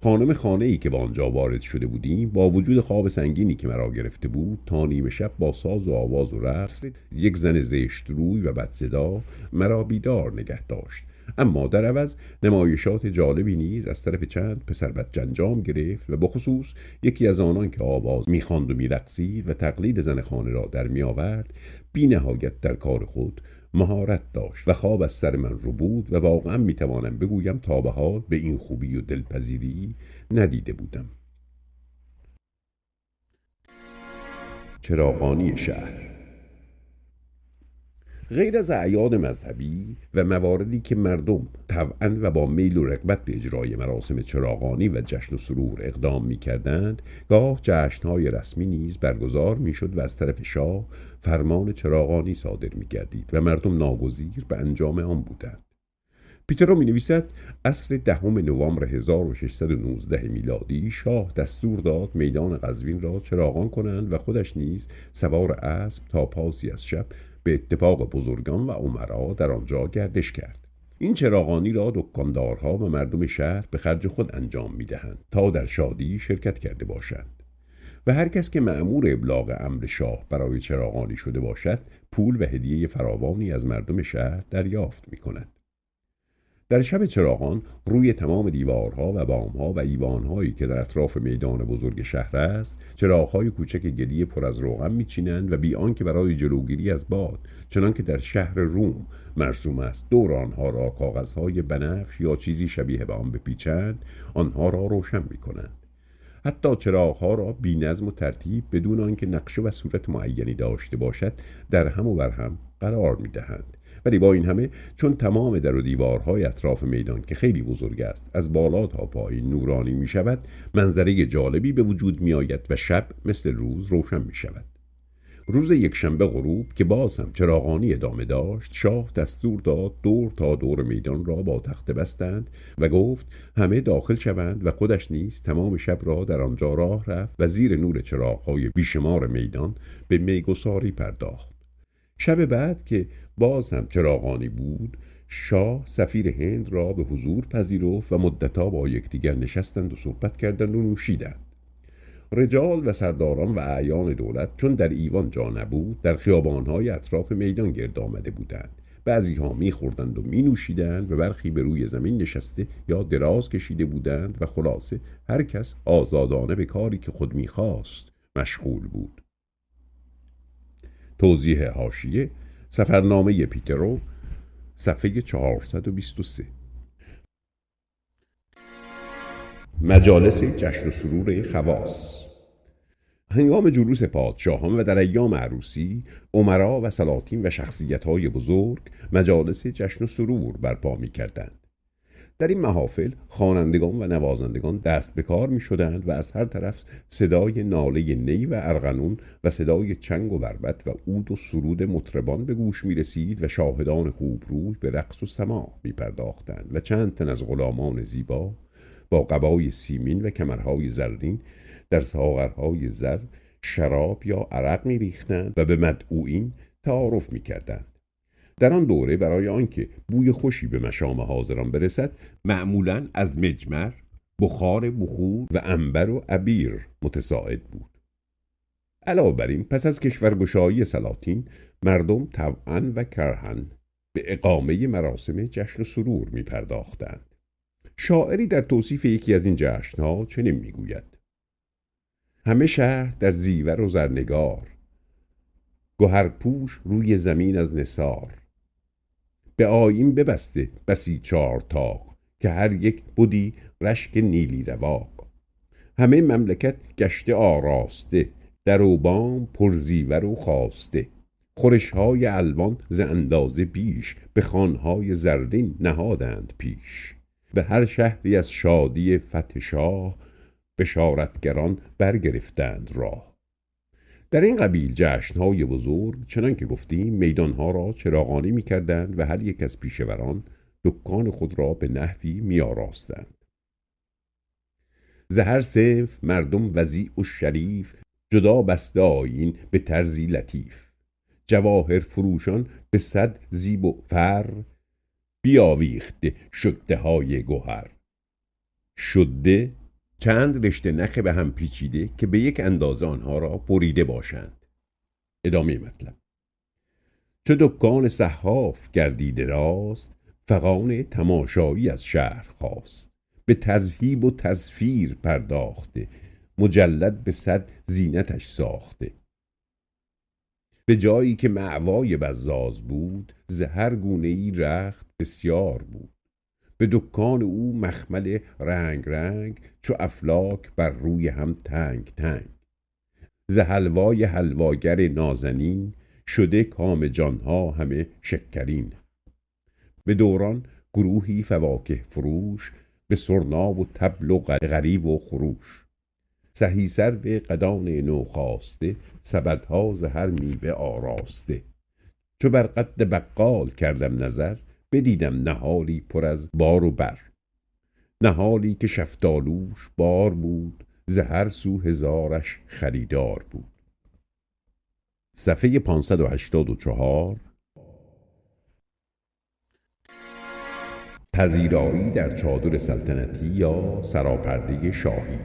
خانم خانه‌ای که به آنجا وارد شده بودیم با وجود خواب سنگینی که مرا گرفته بود تا نیمه شب با ساز و آواز و رقص یک زن زشت روی و بد صدا مرا بیدار نگه داشت، اما در عوض نمایشات جالبی نیز از طرف چند پسر بچه انجام گرفت و بخصوص یکی از آنان که آواز می‌خواند و می‌رقصید و تقلید زن خانه را در می‌آورد بی نهایت در کار خود مهارت داشت و خواب از سر من رو بود و واقعا میتوانم بگویم تا به حال به این خوبی و دلپذیری ندیده بودم. چراغانی شهر. غیر از اعیاد مذهبی و مواردی که مردم طبعاً و با میل و رغبت به اجرای مراسم چراغانی و جشن و سرور اقدام می کردند، گاه جشنهای رسمی نیز برگزار می شد و از طرف شاه فرمان چراغانی صادر می گردید و مردم ناگزیر به انجام آن بودند. پیترو می نویسد عصر 10 نوامبر 1619 میلادی شاه دستور داد میدان قزوین را چراغان کنند و خودش نیز سوار اسب تا پاسی از شب به اتفاق بزرگان و امرا در آنجا گردش کرد. این چراغانی را دکاندارها و مردم شهر به خرج خود انجام می دهند تا در شادی شرکت کرده باشند و هر کس که مأمور ابلاغ امر شاه برای چراغانی شده باشد پول و هدیه فراوانی از مردم شهر دریافت می کند. در شب چراغان روی تمام دیوارها و بامها و ایوانهایی که در اطراف میدان بزرگ شهر است چراغهای کوچک گلی پر از روغن میچینند و بی آنکه برای جلوگیری از باد چنان که در شهر روم مرسوم است دور آنها را کاغذهای بنفش یا چیزی شبیه به آن بپیچند آنها را روشن میکنند. حتی چراغها را بی نظم و ترتیب بدون آنکه نقشه و صورت معینی داشته باشد در هم و بر هم قرار میدهند. ولی با این همه چون تمام در و دیوارهای اطراف میدان که خیلی بزرگ است از بالا تا پایین نورانی می شود منظره جالبی به وجود می آید و شب مثل روز روشن می شود. روز یکشنبه غروب که باز هم چراغانی ادامه داشت شاه دستور داد دور تا دور میدان را با تخته بستند و گفت همه داخل شوند و خودش نیز تمام شب را در آنجا راه رفت و زیر نور چراغهای بیشمار میدان به میگساری پرداخت. شب بعد که باز هم چراغانی بود شاه سفیر هند را به حضور پذیرفت و مدتا با یکدیگر نشستند و صحبت کردند و نوشیدند. رجال و سرداران و اعیان دولت چون در ایوان جا نبود در خیابانهای اطراف میدان گرد آمده بودند. بعضی ها می خوردند و می نوشیدند و برخی به روی زمین نشسته یا دراز کشیده بودند و خلاصه هر کس آزادانه به کاری که خود می خواست مشغول بود. توضیح حاشیه: سفرنامه پیترو، صفحه 423. مجالس جشن و سرور خواص. هنگام جلوس پادشاهان و در ایام عروسی امرا و سلاطین و شخصیت‌های بزرگ مجالس جشن و سرور برپا می‌کردند. در این محافل خوانندگان و نوازندگان دست به کار می شدند و از هر طرف صدای ناله نی و ارغنون و صدای چنگ و بربط و عود و سرود مطربان به گوش می رسید و شاهدان خوبروی به رقص و سماع می پرداختند و چند تن از غلامان زیبا با قبای سیمین و کمرهای زرین در ساغرهای زر شراب یا عرق می ریختند و به مدعوین تعارف می کردند. در آن دوره برای آنکه بوی خوشی به مشام حاضران برسد معمولاً از مجمر، بخار بخور و عنبر و عبیر متساعد بود. علاوه بر این پس از کشورگشایی سلاطین مردم طوعاً و کرهاً به اقامه مراسم جشن و سرور می پرداختند. شاعری در توصیف یکی از این جشنها چنین می گوید: همه شهر در زیور و زرنگار، گوهرپوش روی زمین از نثار، به آیین ببسته بسی 4 طاق که هر یک بودی رشک نیلی رواق. همه مملکت گشته آراسته، در و بام پرزیور و خواسته. خورش‌های الوان ز اندازه بیش، به خوان‌های زرین نهادند پیش. به هر شهری از شادی فتح شاه، بشارتگران برگرفتند راه. در این قبیل جشنهای بزرگ چنان که گفتیم میدانها را چراغانی می کردند و هر یک از پیشوران دکان خود را به نحوی می آراستند. ز هر صنف مردم وضیع و شریف، جدا بسته آیین به طرزی لطیف. جواهر فروشان به 100 زیب و فر، بیاویخته شده های گوهر. شده چند رشته نخ به هم پیچیده که به یک اندازه آنها را بریده باشند. ادامه مطلب: چو دکان صحاف گردیده راست، فغان تماشایی از شهر خواست. به تذهیب و تزفیر پرداخته، مجلد به 100 زینتش ساخته. به جایی که مأوای بزاز بود، ز هر گونه‌ای رخت بسیار بود. به دکان او مخمل رنگ رنگ، چو افلاک بر روی هم تنگ تنگ. ز حلوای حلواگر نازنین، شده کام جانها همه شکرین. به دوران گروهی فواکه فروش، به سرنا و طبل و غریو و خروش. سهی سر به قدان نوخاسته، سبدها ز هر میوه آراسته. چو بر قد بقال کردم نظر، بدیدم نهالی پر از بار و بر. نهالی که شفتالوش بار بود، ز هر سو هزارش خریدار بود. صفحه 584. پذیرایی در چادر سلطنتی یا سراپرده شاهی.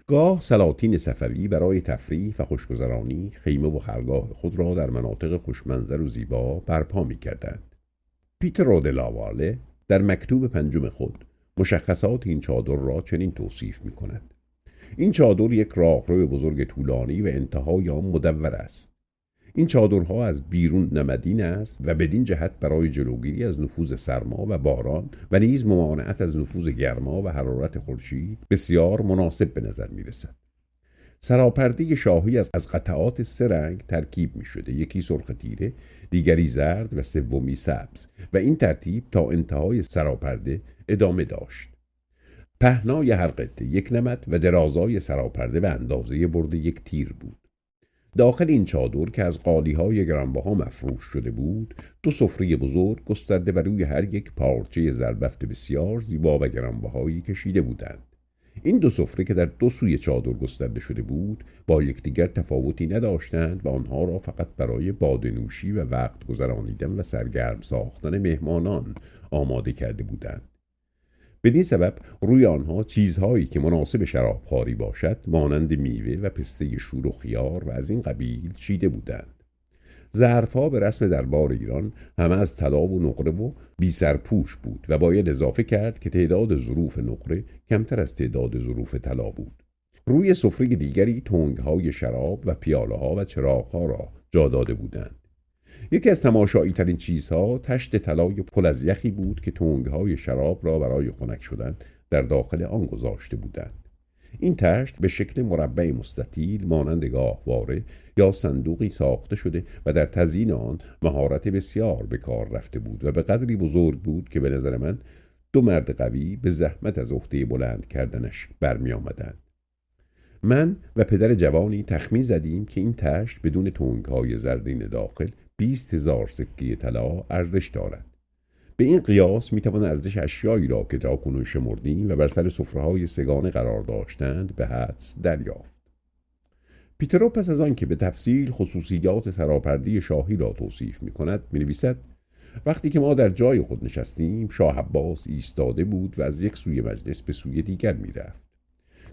گاه سلاطین صفوی برای تفریح و خوشگذرانی خیمه و خرگاه خود را در مناطق خوشمنظر و زیبا برپا می کردند. پیترو د لاواله در مکتوب پنجم خود مشخصات این چادر را چنین توصیف می کند: این چادر یک راهرو بزرگ طولانی و انتهای آن مدور است. این چادرها از بیرون نمدین است و بدین جهت برای جلوگیری از نفوذ سرما و باران و نیز ممانعت از نفوذ گرما و حرارت خورشید بسیار مناسب به نظر می رسد. سراپرده شاهی از قطعات 3 رنگ ترکیب می شده، یکی سرخ تیره، دیگری زرد و سومی سبز، و این ترتیب تا انتهای سراپرده ادامه داشت. پهنای هر قطعه 1 نمد و درازای سراپرده به اندازه برد 1 تیر بود. داخل این چادر که از قالی‌های گرانبها مفروش شده بود، 2 سفره بزرگ گسترده بر روی هر یک پارچه زربفت بسیار زیبا و گرانبهایی کشیده بودند. این 2 سفره که در 2 سوی چادر گسترده شده بود، با یکدیگر تفاوتی نداشتند و آنها را فقط برای باده نوشی و وقت گذرانیدن و سرگرم ساختن مهمانان آماده کرده بودند. بدین سبب روی آنها چیزهایی که مناسب شرابخواری باشد مانند میوه و پسته شور و خیار و از این قبیل چیده بودند. ظرفها به رسم دربار ایران همه از طلا و نقره و بی سرپوش بود و باید اضافه کرد که تعداد ظروف نقره کمتر از تعداد ظروف طلا بود. روی سفره دیگری تنگهای شراب و پیاله ها و چراغها را جا داده بودند. یکی از تماشایی ترین چیزها تشت طلای پر از یخی بود که تنگهای شراب را برای خنک شدن در داخل آن گذاشته بودند. این تشت به شکل مربع مستطیل مانند گاهواره یا صندوقی ساخته شده و در تزیین آن مهارت بسیار به کار رفته بود و به قدری بزرگ بود که به نظر من 2 مرد قوی به زحمت از عهده بلند کردنش برمی آمدند. من و پدر جوانی تخمین زدیم که این تشت بدون تنگهای زرین داخل 20,000 سکه طلا ارزش دارد. به این قیاس میتوان ارزش اشیایی را که تاکنون شمردیم و بر سر سفره‌های 3 قرار داشتند به حدس دریافت. پیترو پس از آن که به تفصیل خصوصیات سراپرده شاهی را توصیف می کند می نویسد: وقتی که ما در جای خود نشستیم، شاه عباس ایستاده بود و از یک سوی مجلس به سوی دیگر می رفت.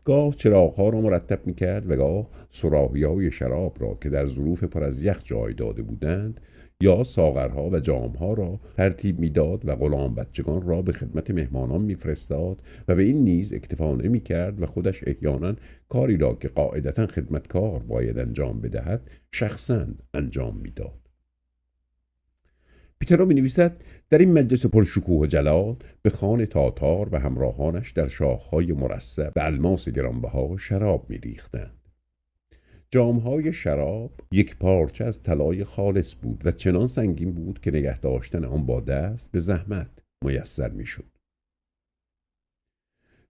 گاه چراغ‌ها را مرتب می کرد و گاه صراحی‌های شراب را که در ظروف پر از یخ جای داده بودند یا ساغرها و جامها را ترتیب میداد و غلام بچگان را به خدمت مهمانان میفرستاد و به این نیز اکتفا نمی‌کرد و خودش احیانا کاری را که قاعدتاً خدمتکار باید انجام بدهد شخصاً انجام میداد. پیترو می نویسد: در این مجلس پرشکوه و جلال به خوان تاتار و همراهانش در شاخهای مرصع به الماس گرانبها شراب می ریختند. جامهای شراب 1 پارچه از طلای خالص بود و چنان سنگین بود که نگه داشتن آن با دست به زحمت میسر می شد.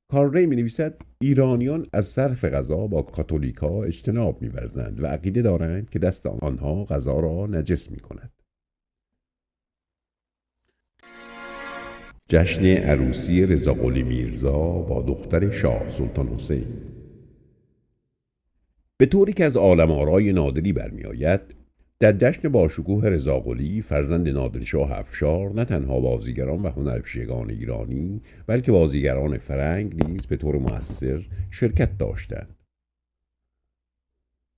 کارری می نویسد: ایرانیان از صرف غذا با کاتولیکا اجتناب می ورزند و عقیده دارند که دست آنها غذا را نجس می کند. جشن عروسی رضاقلی میرزا با دختر شاه سلطان حسین. به طوری که از عالم آرای نادری برمی آید، در جشن باشکوه رضاقلی فرزند نادرشاه افشار نه تنها بازیگران و هنرپیشگان ایرانی بلکه بازیگران فرنگ نیز به طور مؤثر شرکت داشتند.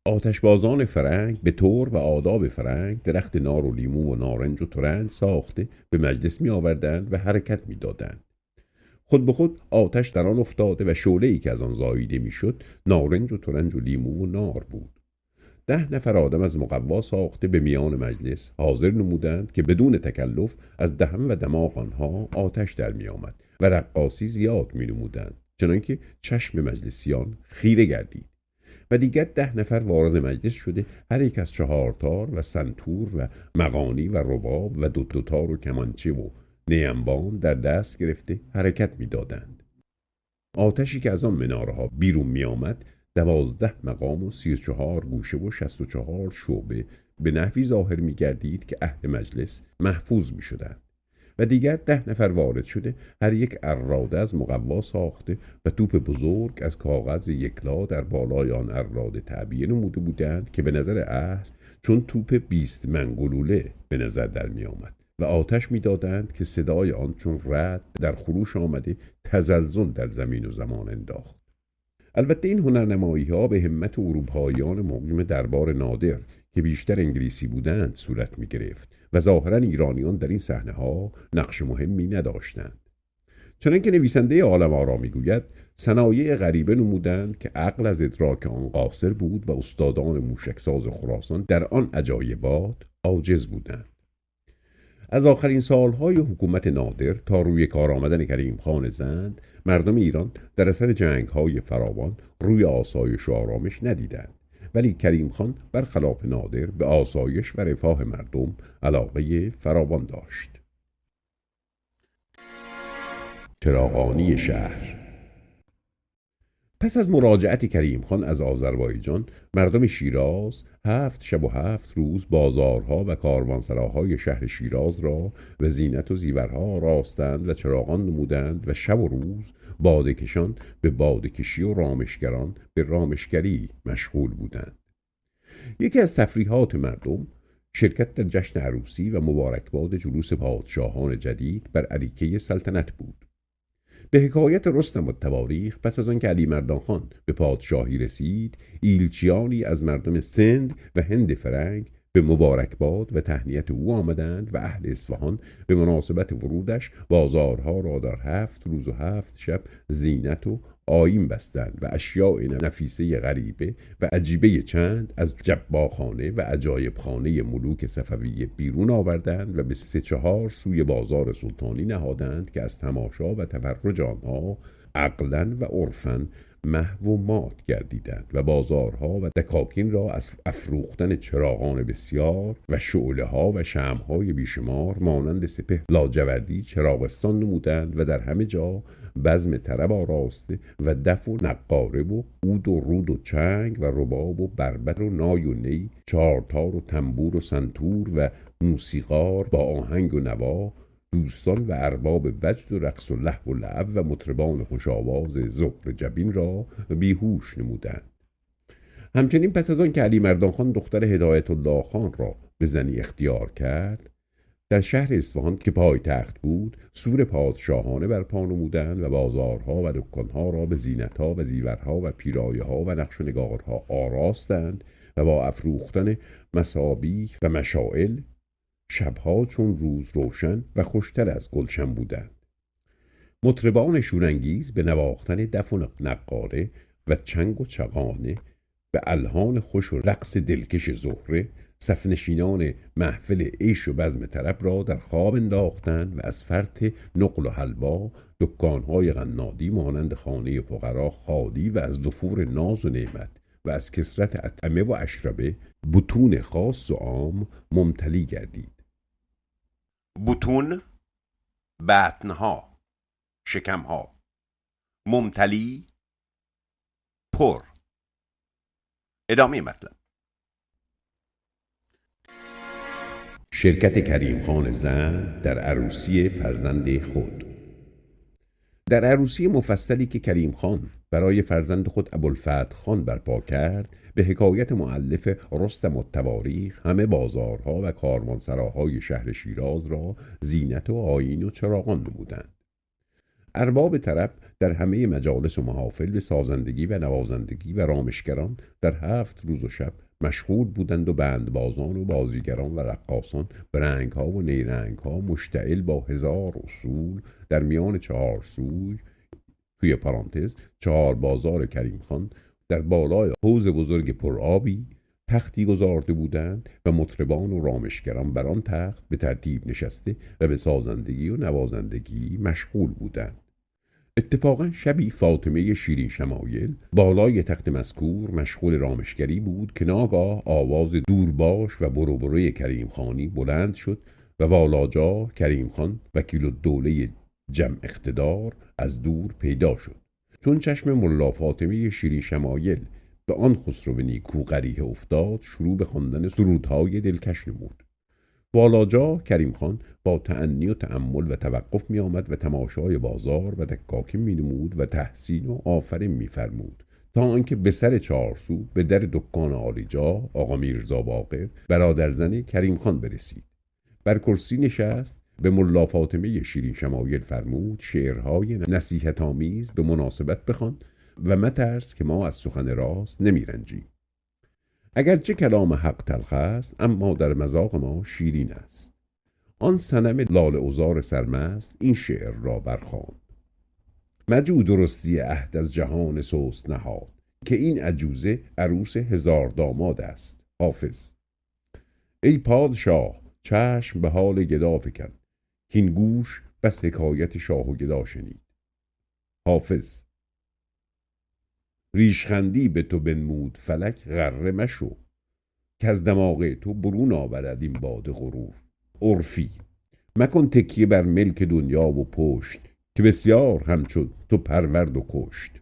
آتشبازان فرنگ به طور و آداب فرنگ درخت نار و لیمو و نارنج و ترنج ساخته به مجلس می آوردند و حرکت می دادند. خود به خود آتش در آن افتاده و شعله‌ای که از آن زاییده می شد نارنج و ترنج و لیمو و نار بود. 10 نفر آدم از مقوا ساخته به میان مجلس حاضر نمودند که بدون تکلف از دهن و دماغ آنها آتش در می آمد و رقاصی زیاد می نمودند، چنانکه چشم مجلسیان خیره گردید. و دیگر 10 نفر وارد مجلس شده، هر یک از 4 تار و سنتور و مغانی و رباب و دو تار و کمانچه و نیمبان در دست گرفته حرکت می دادند. آتشی که از آن مناره ها بیرون می آمد 12 مقام و 34 گوشه و 64 شعبه به نحوی ظاهر می گردید که اهل مجلس محفوظ می شدند. و دیگر 10 نفر وارد شده، هر یک اراده از مقوا ساخته و توپ بزرگ از کاغذ یکلا در بالای آن اراده تعبیه نموده بودند که به نظر اهل چون توپ 20 من گلوله به نظر در می آمد و آتش می دادند که صدای آن چون رعد در خروش آمده تزلزل در زمین و زمان انداخت. البته این هنرنمایی ها به همت اروپاییان مقیم دربار نادر که بیشتر انگلیسی بودند صورت می گرفت و ظاهرا ایرانیان در این صحنه ها نقش مهمی نداشتند. چنانکه نویسنده عالم آرا می گوید صنایع غریبه نمودند که عقل از ادراک آن قاصر بود و استادان موشکساز خراسان در آن عجایبات عاجز بودند. از آخرین سالهای حکومت نادر تا روی کار آمدن کریم خان زند، مردم ایران در اثر جنگ‌های فراوان روی آسایش و آرامش ندیدند، ولی کریم خان برخلاف نادر به آسایش و رفاه مردم علاقه فراوان داشت. چراغانی شهر. پس از مراجعت کریم خان از آذربایجان، مردم شیراز 7 شب و 7 روز بازارها و کاروانسراهای شهر شیراز را به زینت و زیورها راستند و چراغان نمودند و شب و روز باده‌کشان به باده‌کشی و رامشگران به رامشگری مشغول بودند. یکی از تفریحات مردم شرکت در جشن عروسی و مبارکباد جلوس پادشاهان جدید بر اریکه سلطنت بود. به حکایت رستم التواریخ پس از آن که علی مردان خان به پادشاهی رسید، ایلچیانی از مردم سند و هند فرنگ به مبارکباد و تهنیت او آمدند و اهل اصفهان به مناسبت ورودش بازارها را در 7 روز و 7 شب زینت و آیین بستند و اشیاء نفیسه غریبه و عجیبه چند از جباخانه و عجایب خانه ملوک صفویه بیرون آوردند و به 3-4 سوی بازار سلطانی نهادند که از تماشا و تفرج آنها عقلاً و عرفاً محو و مات گردیدند و بازارها و دکاکین را از افروختن چراغان بسیار و شعله ها و شمع‌های بیشمار مانند سپه لاجوردی چراغستان نمودند و در همه جا بزم طرب آراسته و دف و نقاره و عود و رود و چنگ و رباب و بربط و نای و نی، چارتار و تنبور و سنتور و موسیقار با آهنگ و نوا، دوستان و ارباب وجد و رقص و لهو و لعب و مطربان خوشاواز زهر جبین را بیهوش نمودند. همچنین پس از آن که علی مردان خان دختر هدایت الله خان را به زنی اختیار کرد، در شهر اصفهان که پایتخت بود سور پادشاهانه برپا نمودند و بازارها و دکانها را به زینتها و زیورها و پیرایه‌ها و نقش و نگارها آراستند و با افروختن مصابیح و مشاعل شبها چون روز روشن و خوشتر از گلشن بودند. مطربان شورانگیز به نواختن دف و نقاره و چنگ و چغانه به الحان خوش و رقص دلکش زهره صفنشینان محفل عیش و بزم طرب را در خواب انداختند و از فرط نقل و حلوا دکانهای قنادی مانند خانه فقرا خالی و از ظفور ناز و نعمت و از کثرت اطعمه و اشربه بطون خاص و عام ممتلی گردید.
بطون، بطنها، شکمها، ممتلی، پر. ادامه مطلب.
شرکت کریم خان زند در عروسی فرزند خود. در عروسی مفصلی که کریم خان برای فرزند خود ابوالفتح خان برپا کرد، به حکایت مؤلف رستم التواریخ همه بازارها و کاروانسراهای شهر شیراز را زینت و آیین و چراغان نمودند. ارباب طرب در همه مجالس و محافل به سازندگی و نوازندگی و رامشگران در 7 روز و شب مشغول بودند و بندبازان و بازیگران و رقاصان به رنگ‌ها و نیرنگ‌ها مشتعل با 1000 اصول در میان 4 سوی توی پرانتز 4 بازار کریم خان در بالای حوض بزرگ پرآبی تختی گذارده بودند و مطربان و رامشگران بر آن تخت به ترتیب نشسته و به سازندگی و نوازندگی مشغول بودند. اتفاقا شبی فاطمه شیرین شمایل بالای تخت مذکور مشغول رامشگری بود که ناگاه آواز دورباش و بروبروی کریم خانی بلند شد و والاجا کریم خان وکیل الدوله جمع اقتدار از دور پیدا شد. چون چشم ملا فاطمه شیرین شمایل به آن خسرو نیکو قریحه افتاد، شروع به خواندن سرودهای دلکش نمود. والاجا کریم خان با تأنی و تأمل و توقف می آمد و تماشای بازار و دکاکه می نمود و تحسین و آفرین می فرمود، تا آنکه به سر چارسو به در دکان عالیجا آقا میرزا باقر برادرزن کریم خان برسید. بر کرسی نشست، به ملا فاطمه شیرین شمایل فرمود شعرهای نصیحت آمیز به مناسبت بخوان و مترس که ما از سخن راست نمی رنجیم. اگرچه کلام حق تلخ است، اما در مذاق ما شیرین است. آن صنم لاله عذار سرمست این شعر را برخواند: مجو درستی عهد از جهان سست نهاد، که این عجوزه عروس هزار داماد است. حافظ. ای پادشاه چشم به حال گدا فکن، کین گوش بس حکایت شاه و گدا شنید. حافظ. ریشخندی به تو بنمود فلک، غره مشو، که از دماغ تو برون آورد این باد غرور. عرفی. مکن تکیه بر ملک دنیا و پشت، که بسیار همچون تو پرورد و کشت.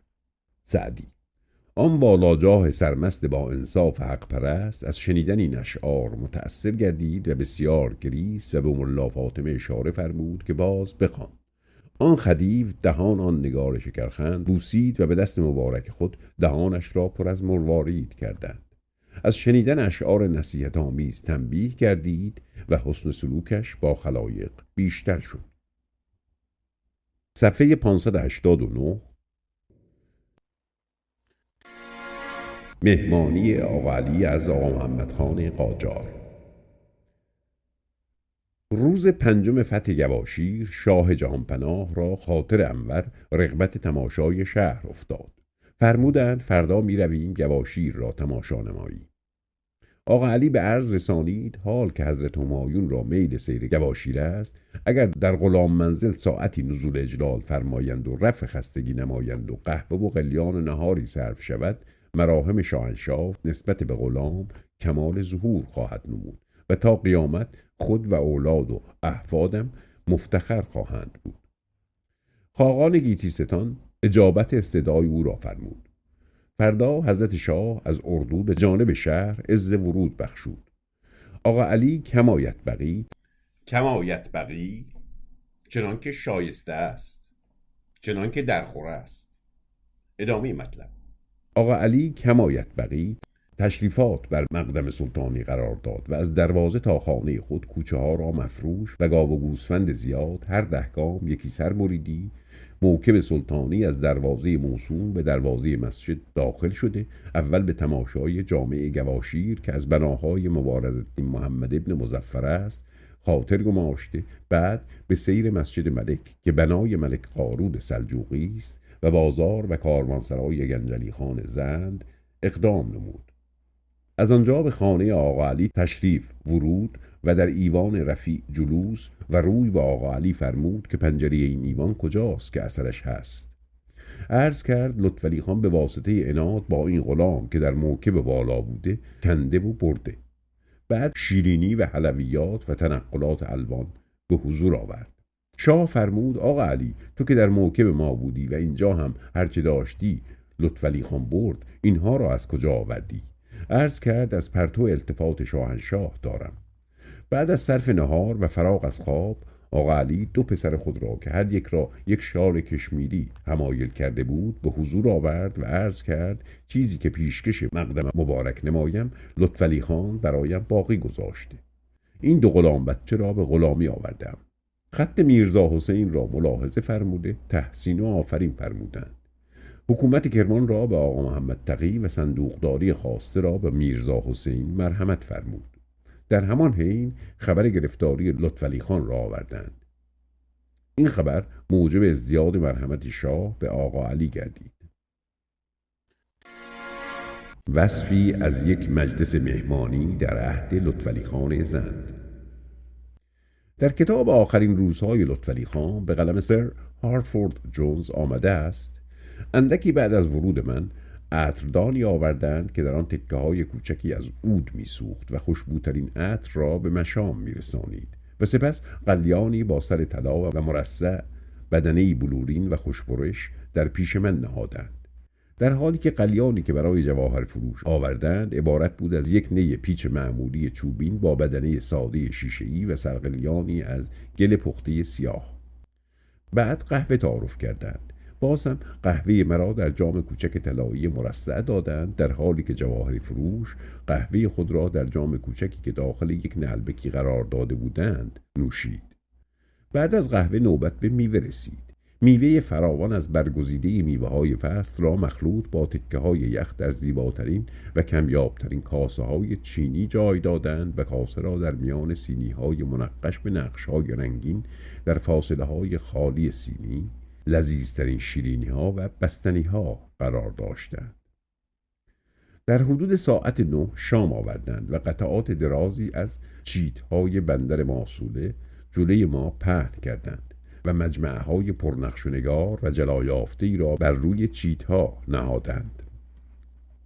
سعدی. آن والاجاه سرمست با انصاف حق پرست از شنیدن این اشعار متأثر گردید و بسیار گریست و به ملا فاطمه اشاره فرمود که باز بخوان. آن خدیو دهان آن نگار شکرخند بوسید و به دست مبارک خود دهانش را پر از مروارید کردند. از شنیدن اشعار نصیحت آمیز تنبیه گردید و حسن سلوکش با خلایق بیشتر شد. صفحه 589. مهمانی آقا علی از آقا محمد خان قاجار. روز 5 فتح گواشیر شاه جهانپناه را خاطر انور رغبت تماشای شهر افتاد. فرمودند فردا می رویم گواشیر را تماشا نمایی. آقا علی به عرض رسانید حال که حضرت همایون را میل سیر گواشیر است، اگر در غلام منزل ساعتی نزول اجلال فرمایند و رفع خستگی نمایند و قهوه و قلیان نهاری صرف شود، مراهم شاهنشاه نسبت به غلام کمال ظهور خواهد نمود و تا قیامت خود و اولاد و احفادم مفتخر خواهند بود. خاقان گیتیستان اجابت استدعای او را فرمود. فردا حضرت شاه از اردو به جانب شهر عز ورود بخشود. آقا علی کمایت بقی چنان که شایسته است، چنان که درخور است. ادامه مطلب. آقا علی کمایت بقی تشریفات بر مقدم سلطانی قرار داد و از دروازه تا خانه خود کوچه ها را مفروش و گاو و گوسفند زیاد هر 10 گام یکی سر بریدی. موکب سلطانی از دروازه موسوم به دروازه مسجد داخل شده، اول به تماشای جامع گواشیر که از بناهای مبارزالدین محمد ابن مظفر است خاطر گماشته، بعد به سیر مسجد ملک که بنای ملک قارون سلجوقی است و بازار و کاروانسرای گنجلی خان زند اقدام نمود. از آنجا به خانه آقا علی تشریف ورود و در ایوان رفیع جلوس و روی به آقا علی فرمود که پنجره این ایوان کجاست که اثرش هست. عرض کرد لطفعلی خان به واسطه عناد با این غلام که در موکب بالا بوده کنده و برده. بعد شیرینی و حلویات و تنقلات الوان به حضور آورد. شاه فرمود آقا علی تو که در موکب ما بودی و اینجا هم هرچه داشتی لطفعلی خان برد، اینها را از کجا آوردی؟ عرض کرد از پرتو التفات شاهنشاه دارم. بعد از صرف نهار و فراغ از خواب، آقا علی 2 پسر خود را که هر یک را یک شال کشمیری حمایل کرده بود به حضور آورد و عرض کرد چیزی که پیشکش مقدم مبارک نمایم لطفعلی خان برایم باقی گذاشته. این 2 غلام بچه را به غلامی آوردم. خط میرزا حسین را ملاحظه فرموده تحسین و آفرین فرمودند. حکومت کرمان را به آقا محمد تقی و صندوقداری خواسته را به میرزا حسین مرحمت فرمود. در همان حین خبر گرفتاری لطفعلی خان را آوردند. این خبر موجب ازدیاد مرحمت شاه به آقا علی گردید. وصفی از یک مجلس مهمانی در عهد لطفعلی خان زند. در کتاب آخرین روزهای لطفعلی خان به قلم سر هارفورد جونز آمده است: اندکی بعد از ورود من عطردانی آوردند که در آن تکه های کوچکی از عود میسوخت و خوشبوترین عطر را به مشام میرسانید و سپس قلیانی با سر طلا و مرصع، بدنه‌ای بلورین و خوشبرش در پیش من نهادند، در حالی که قلیانی که برای جواهر فروش آوردند عبارت بود از یک نی پیچ معمولی چوبین با بدنه ساده شیشه‌ای و سرقلیانی از گل پخته سیاه. بعد قهوه تعارف کردند. باز هم قهوه مرا در جام کوچک طلایی مرصع دادند، در حالی که جواهر فروش قهوه خود را در جام کوچکی که داخل یک نعلبکی قرار داده بودند نوشید. بعد از قهوه نوبت به میوه رسید. میوه فراوان از برگزیده میوه‌های فصل را مخلوط با تکه‌های یخ در زیباترین و کمیابترین کاسه‌های چینی جای دادند و کاسه را در میان سینی‌های منقش به نقش‌های رنگین در فاصله‌های خالی سینی لذیذترین شیرینی‌ها و بستنی‌ها قرار داشتند. در حدود ساعت 9 شام آوردند و قطعات درازی از چیت‌های بندر ماسوله جلوی ما پهن کردند و مجمعه‌های پرنقش و نگار و جلایافته‌ای را بر روی چیت‌ها نهادند.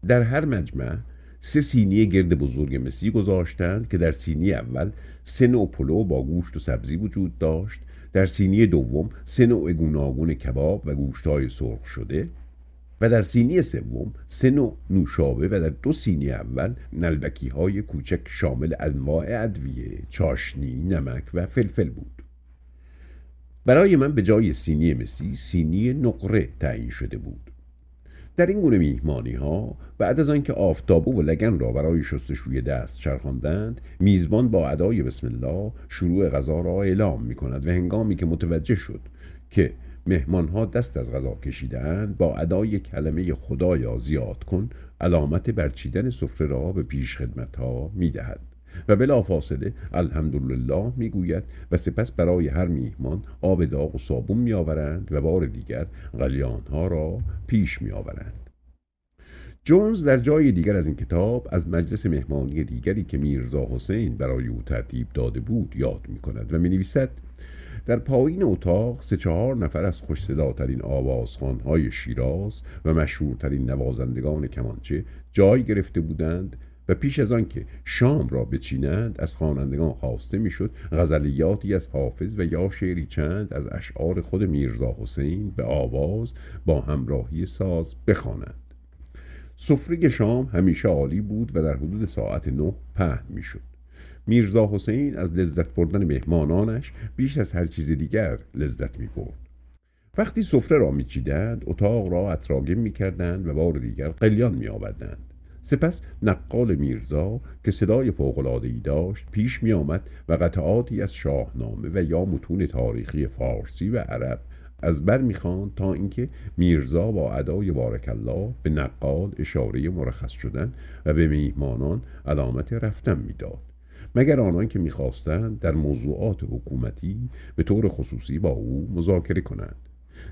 در هر مجمع 3 سینی گرد بزرگ مسی گذاشتند که در سینی اول 3 نوع پلو با گوشت و سبزی وجود داشت، در سینی دوم 3 نوع گوناگون کباب و گوشت‌های سرخ شده و در سینی سوم 3 نوع نوشابه و در 2 سینی اول نلبکی‌های کوچک شامل انواع ادویه، چاشنی، نمک و فلفل بود. برای من به جای سینی مسی سینی نقره تعیین شده بود. در این گونه میهمانی ها بعد از آنکه آفتابه و لگن را برای شستشوی دست چرخاندند، میزبان با ادای بسم الله شروع غذا را اعلام می کند و هنگامی که متوجه شد که مهمان ها دست از غذا کشیدند، با ادای کلمه خدایا زیاد کن علامت برچیدن سفره را به پیش خدمت ها می دهد و بلافاصله الحمدلله میگوید و سپس برای هر میهمان آب داغ و صابون میآورند و بار دیگر قلیانها را پیش میآورند. جونز در جای دیگر از این کتاب از مجلس مهمانی دیگری که میرزا حسین برای او ترتیب داده بود یاد میکند و مینویسد: در پایین اتاق 3-4 نفر از خوش‌صداترین آوازخوان‌های شیراز و مشهورترین نوازندگان کمانچه جای گرفته بودند و پیش از آن که شام را بچینند از خوانندگان خواسته میشد غزلیاتی از حافظ و یا شعری چند از اشعار خود میرزا حسین به آواز با همراهی ساز بخوانند. سفره شام همیشه عالی بود و در حدود ساعت 9 پهن میشد. میرزا حسین از لذت بردن مهمانانش بیش از هر چیز دیگر لذت می‌برد. وقتی سفره را میچیدند اتاق را اطراگم میکردند و بار دیگر قلیان میآوردند. سپس نقال میرزا که صدای فوق‌العاده‌ای داشت پیش می آمد و قطعاتی از شاهنامه و یا متون تاریخی فارسی و عرب از بر می‌خواند تا اینکه میرزا با ادای بارک الله به نقال اشاره مرخص شدن و به میهمانان علامت رفتن میداد، مگر آنان که می‌خواستند در موضوعات حکومتی به طور خصوصی با او مذاکره کنند،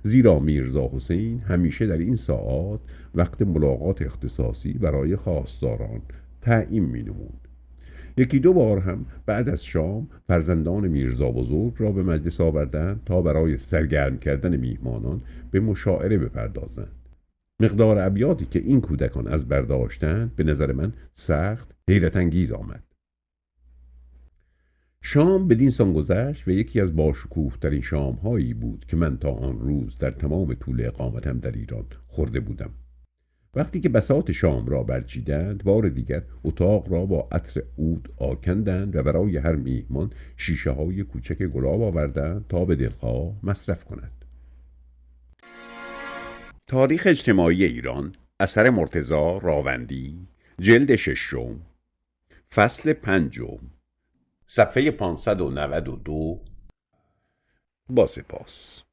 زیرا میرزا حسین همیشه در این ساعات وقت ملاقات اختصاصی برای خواستاران تعیین می‌نمود. 1-2 بار هم بعد از شام فرزندان میرزا بزرگ را به مجلس آوردند تا برای سرگرم کردن میهمانان به مشاعره بپردازند. مقدار ابیاتی که این کودکان از برداشتند به نظر من سخت حیرت انگیز آمد. شام بدین سان گذشت و یکی از باشکوه ترین شام هایی بود که من تا آن روز در تمام طول اقامتم در ایران خورده بودم. وقتی که بساط شام را برچیدند، بار دیگر اتاق را با عطر عود آکندند و برای هر میهمان شیشه های کوچک گلاب آوردند تا به دلخواه مصرف کند.
تاریخ اجتماعی ایران، اثر مرتضی راوندی، جلد 6، فصل 5، صفحه 592. با سپاس.